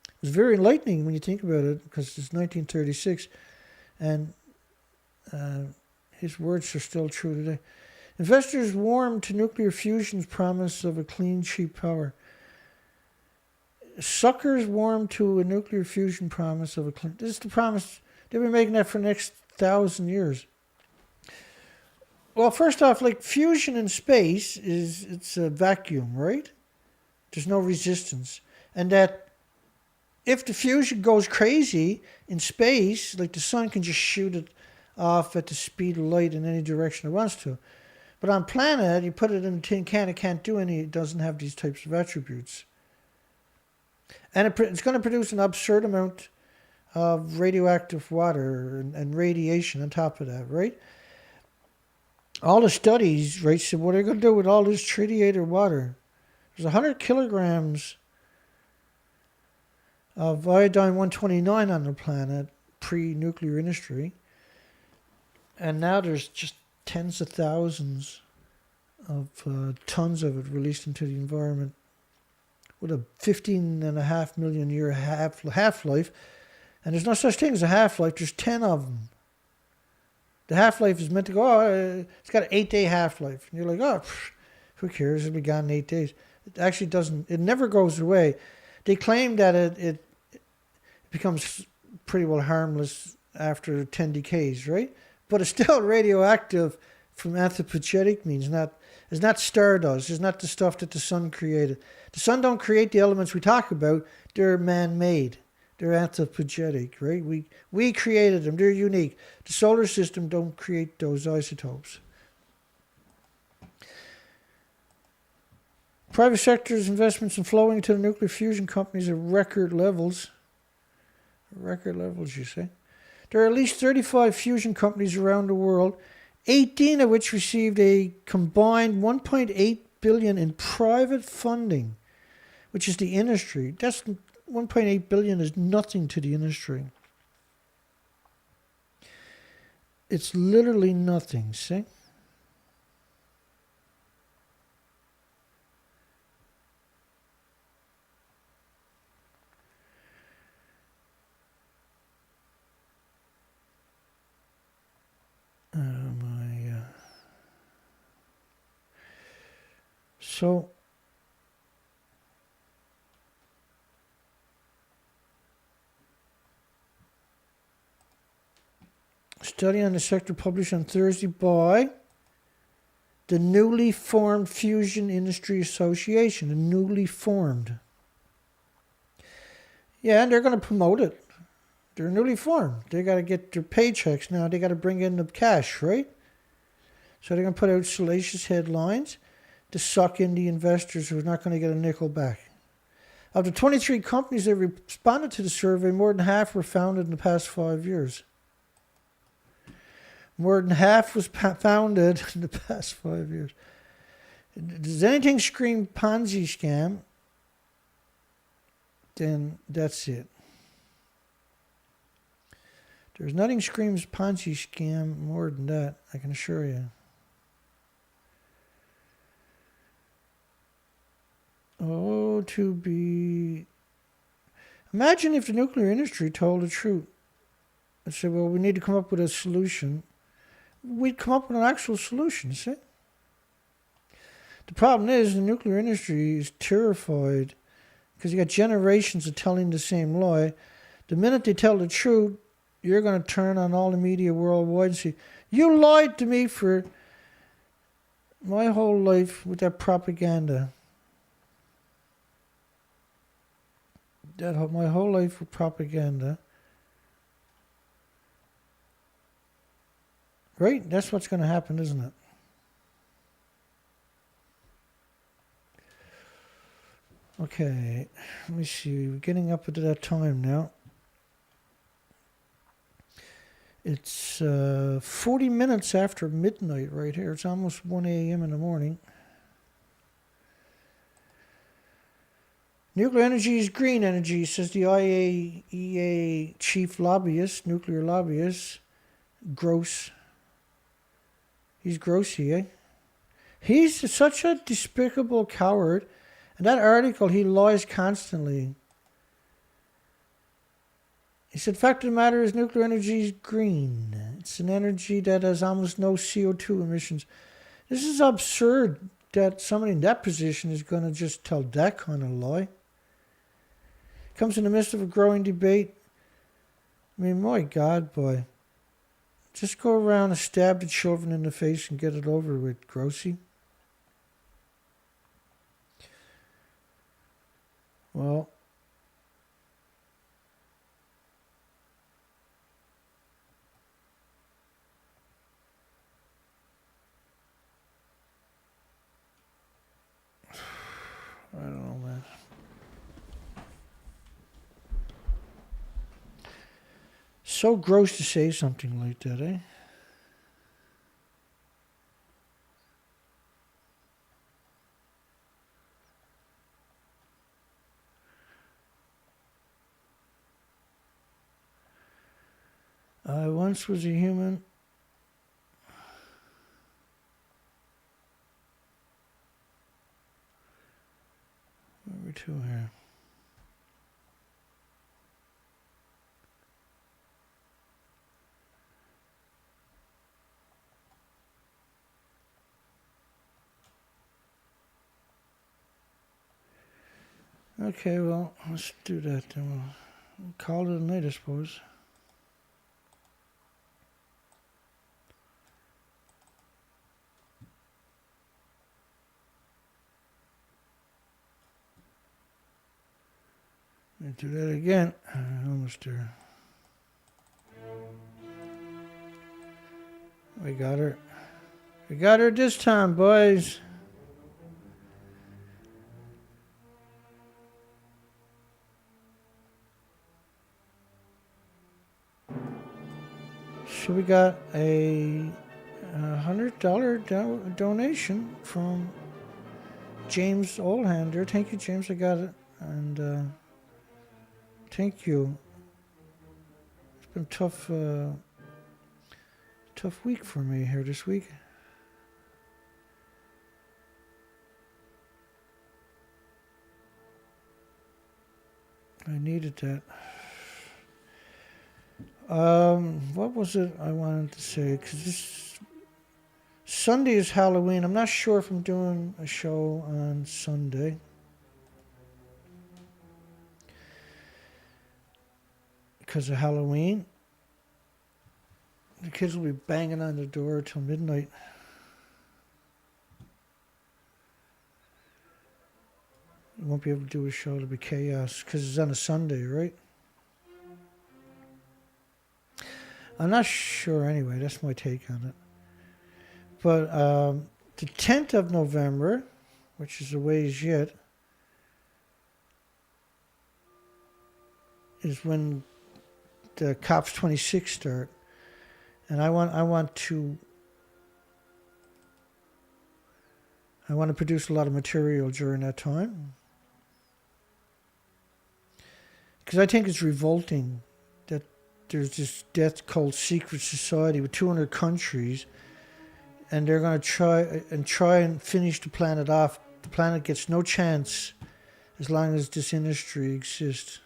It was very enlightening when you think about it, because it's 1936, and his words are still true today. Investors warmed to nuclear fusion's promise of a clean, cheap power. Suckers warmed to a nuclear fusion promise of a clean... This is the promise. They've been making that for the next 1,000 years. Well, first off, like fusion in space it's a vacuum, right? There's no resistance. And that if the fusion goes crazy in space, like the sun can just shoot it off at the speed of light in any direction it wants to. But on planet, you put it in a tin can, it doesn't have these types of attributes. And it's going to produce an absurd amount of radioactive water and radiation on top of that, right? All the studies, right, said, what are they going to do with all this tritiated water? There's 100 kilograms of iodine-129 on the planet, pre-nuclear industry. And now there's just tens of thousands of tons of it released into the environment with a 15.5 million year half-life. And there's no such thing as a half-life. There's 10 of them. The half-life is meant to go, it's got an 8-day half-life. And you're like, who cares? It'll be gone in 8 days. It actually doesn't. It never goes away. They claim that it becomes pretty well harmless after 10 decays, right? But it's still radioactive from anthropogenic means. It's not stardust. It's not the stuff that the sun created. The sun don't create the elements we talk about. They're man-made. They're anthropogenic, right? We created them. They're unique. The solar system don't create those isotopes. Private sector's investments in flowing into the nuclear fusion companies at record levels. Record levels, you say? There are at least 35 fusion companies around the world, 18 of which received a combined $1.8 billion in private funding, which is the industry. That's $1.8 billion is nothing to the industry. It's literally nothing, see? So study on the sector published on Thursday by the newly formed Fusion Industry Association, the newly formed. Yeah, and they're going to promote it. They're newly formed. They got to get their paychecks now. They got to bring in the cash, right? So they're going to put out salacious headlines to suck in the investors who are not going to get a nickel back. Of the 23 companies that responded to the survey, more than half were founded in the past 5 years. More than half was founded in the past 5 years. Does anything scream Ponzi scam, then that's it. There's nothing screams Ponzi scam more than that, I can assure you. Oh, to be... Imagine if the nuclear industry told the truth. And said, well, we need to come up with a solution. We'd come up with an actual solution, see? The problem is the nuclear industry is terrified because you got generations of telling the same lie. The minute they tell the truth, you're going to turn on all the media worldwide and say, you lied to me for my whole life with that propaganda. My whole life with propaganda. Right? That's what's going to happen, isn't it? Okay, let me see. We're getting up into that time now. It's 40 minutes after midnight right here. It's almost 1 a.m. in the morning. Nuclear energy is green energy, says the IAEA chief lobbyist, nuclear lobbyist, Gross. He's grossy, eh? He's such a despicable coward. In that article, he lies constantly. He said, fact of the matter is nuclear energy is green. It's an energy that has almost no CO2 emissions. This is absurd that somebody in that position is going to just tell that kind of lie. Comes in the midst of a growing debate. I mean, my God, boy. Just go around and stab the children in the face and get it over with, Grossy. Well, I don't know, man. So gross to say something like that, eh? I once was a human. Where are we to here? Okay, well, let's do that then. We'll call it a night, I suppose. Let's do that again. Almost there. We got her. We got her this time, boys. So we got a $100 donation from James Oldhander. Thank you, James. I got it. And thank you. It's been a tough week for me here this week. I needed that. What was it I wanted to say? Because this Sunday is Halloween. I'm not sure if I'm doing a show on Sunday. Because of Halloween. The kids will be banging on the door till midnight. You won't be able to do a show. It'll be chaos. Because it's on a Sunday, right? I'm not sure anyway. That's my take on it. But the 10th of November, which is a ways yet, is when the Cops 26 start. And I want to I want to produce a lot of material during that time. Because I think it's revolting that there's this death cult secret society with 200 countries, and they're going to try and finish the planet off. The planet gets no chance as long as this industry exists.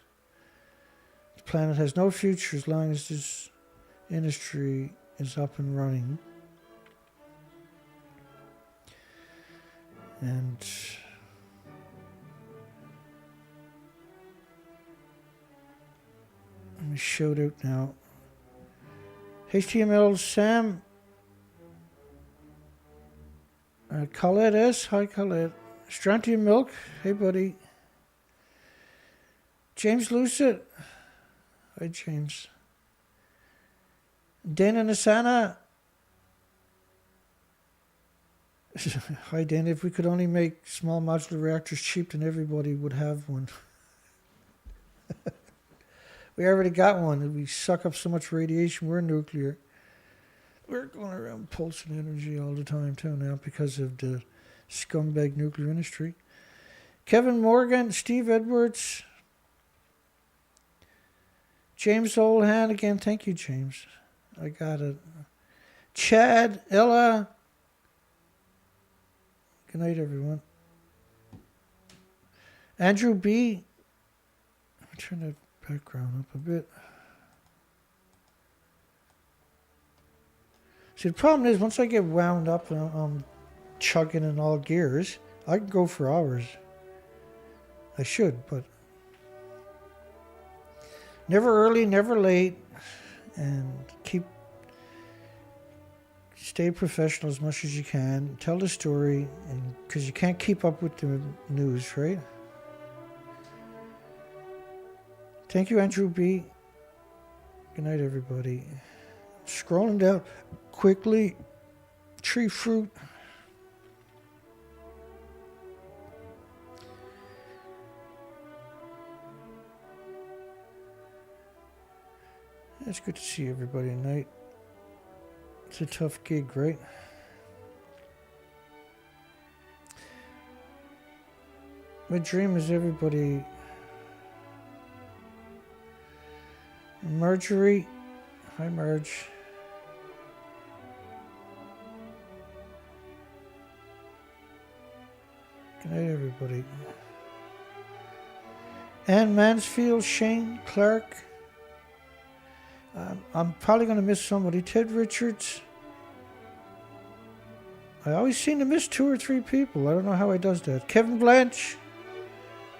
The planet has no future as long as this industry is up and running. And let me shout out now. HTML Sam. Colette S. Hi, Colette. Strontium Milk. Hey, buddy. James Lucid. Hi, James. Dana Nasana. Hi, Dana. If we could only make small modular reactors cheap, then everybody would have one. We already got one. We suck up so much radiation. We're nuclear. We're going around pulsing energy all the time too now because of the scumbag nuclear industry. Kevin Morgan, Steve Edwards, James Oldhand again. Thank you, James. I got it. Chad, Ella. Good night, everyone. Andrew B. I'll turn that background up a bit. See, the problem is, once I get wound up and I'm chugging in all gears, I can go for hours. I should, but never early, never late, and stay professional as much as you can. Tell the story, and because you can't keep up with the news, right? Thank you, Andrew B. Good night, everybody. Scrolling down quickly. Tree fruit. It's good to see everybody tonight. It's a tough gig, right? My dream is everybody. Marjorie. Hi, Marge. Good night, everybody. Ann Mansfield, Shane Clark. I'm probably going to miss somebody. Ted Richards. I always seem to miss 2 or 3 people. I don't know how he does that. Kevin Blanche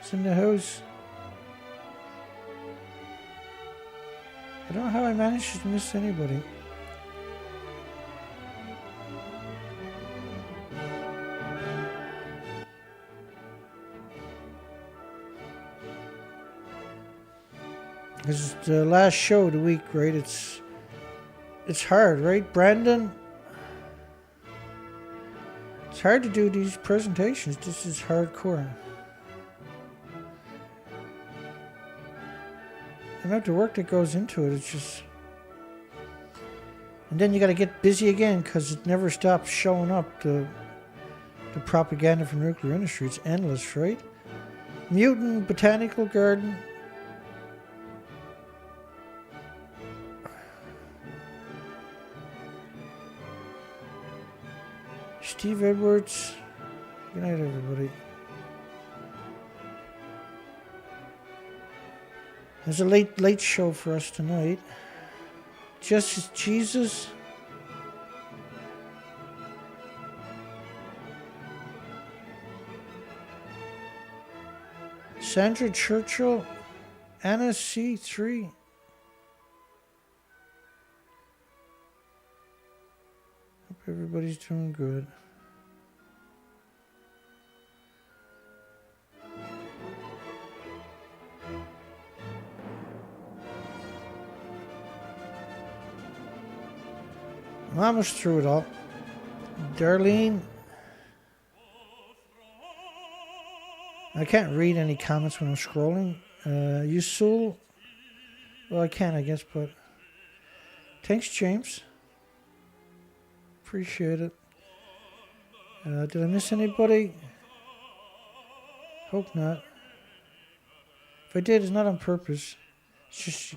is in the house. I don't know how I managed to miss anybody. This is the last show of the week, right? It's hard, right, Brandon? It's hard to do these presentations. This is hardcore. The amount of work that goes into it, it's just... And then you got to get busy again because it never stops showing up, the propaganda from the nuclear industry. It's endless, right? Mutant Botanical Garden. Steve Edwards. Good night, everybody. There's a late show for us tonight. Justice Jesus. Sandra Churchill. Anna C3. Hope everybody's doing good. I'm almost through it all. Darlene. I can't read any comments when I'm scrolling. Yusul. Well, I can, I guess, but... Thanks, James. Appreciate it. Did I miss anybody? Hope not. If I did, it's not on purpose. It's just...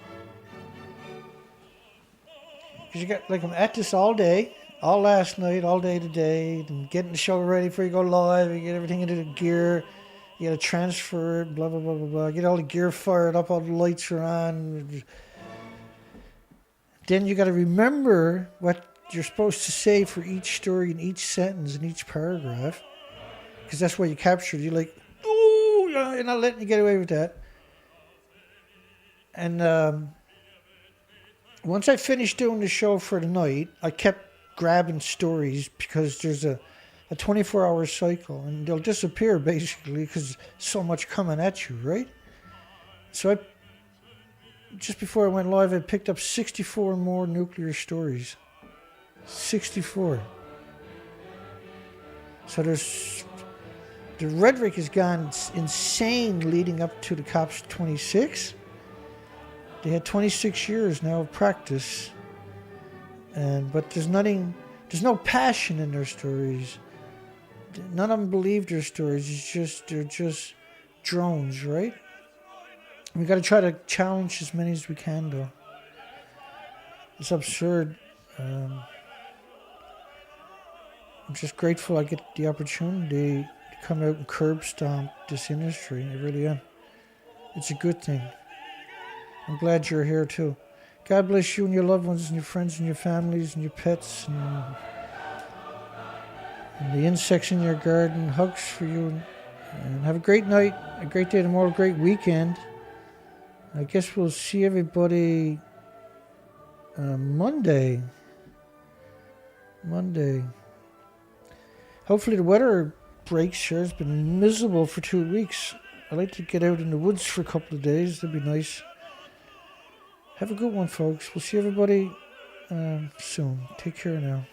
Because you got, like, I'm at this all day. All last night, all day today. And getting the show ready before you go live. You get everything into the gear. You got to transfer it, blah, blah, blah, blah, blah. Get all the gear fired up. All the lights are on. Then you got to remember what you're supposed to say for each story and each sentence and each paragraph. Because that's what you captured. You're like, ooh, you're not letting you get away with that. And once I finished doing the show for the night, I kept grabbing stories because there's a 24-hour cycle. And they'll disappear, basically, because so much coming at you, right? So just before I went live, I picked up 64 more nuclear stories. 64. So the rhetoric has gone insane leading up to the COPs 26. They had 26 years now of practice. But there's no passion in their stories. None of them believe their stories. They're just drones, right? We got to try to challenge as many as we can, though. It's absurd. I'm just grateful I get the opportunity to come out and curb stomp this industry. I really am. It's a good thing. I'm glad you're here, too. God bless you and your loved ones and your friends and your families and your pets and the insects in your garden. Hugs for you. And have a great night, a great day tomorrow, a great weekend. I guess we'll see everybody Monday. Hopefully the weather breaks here. It's been miserable for 2 weeks. I'd like to get out in the woods for a couple of days. That'd be nice. Have a good one, folks. We'll see everybody soon. Take care now.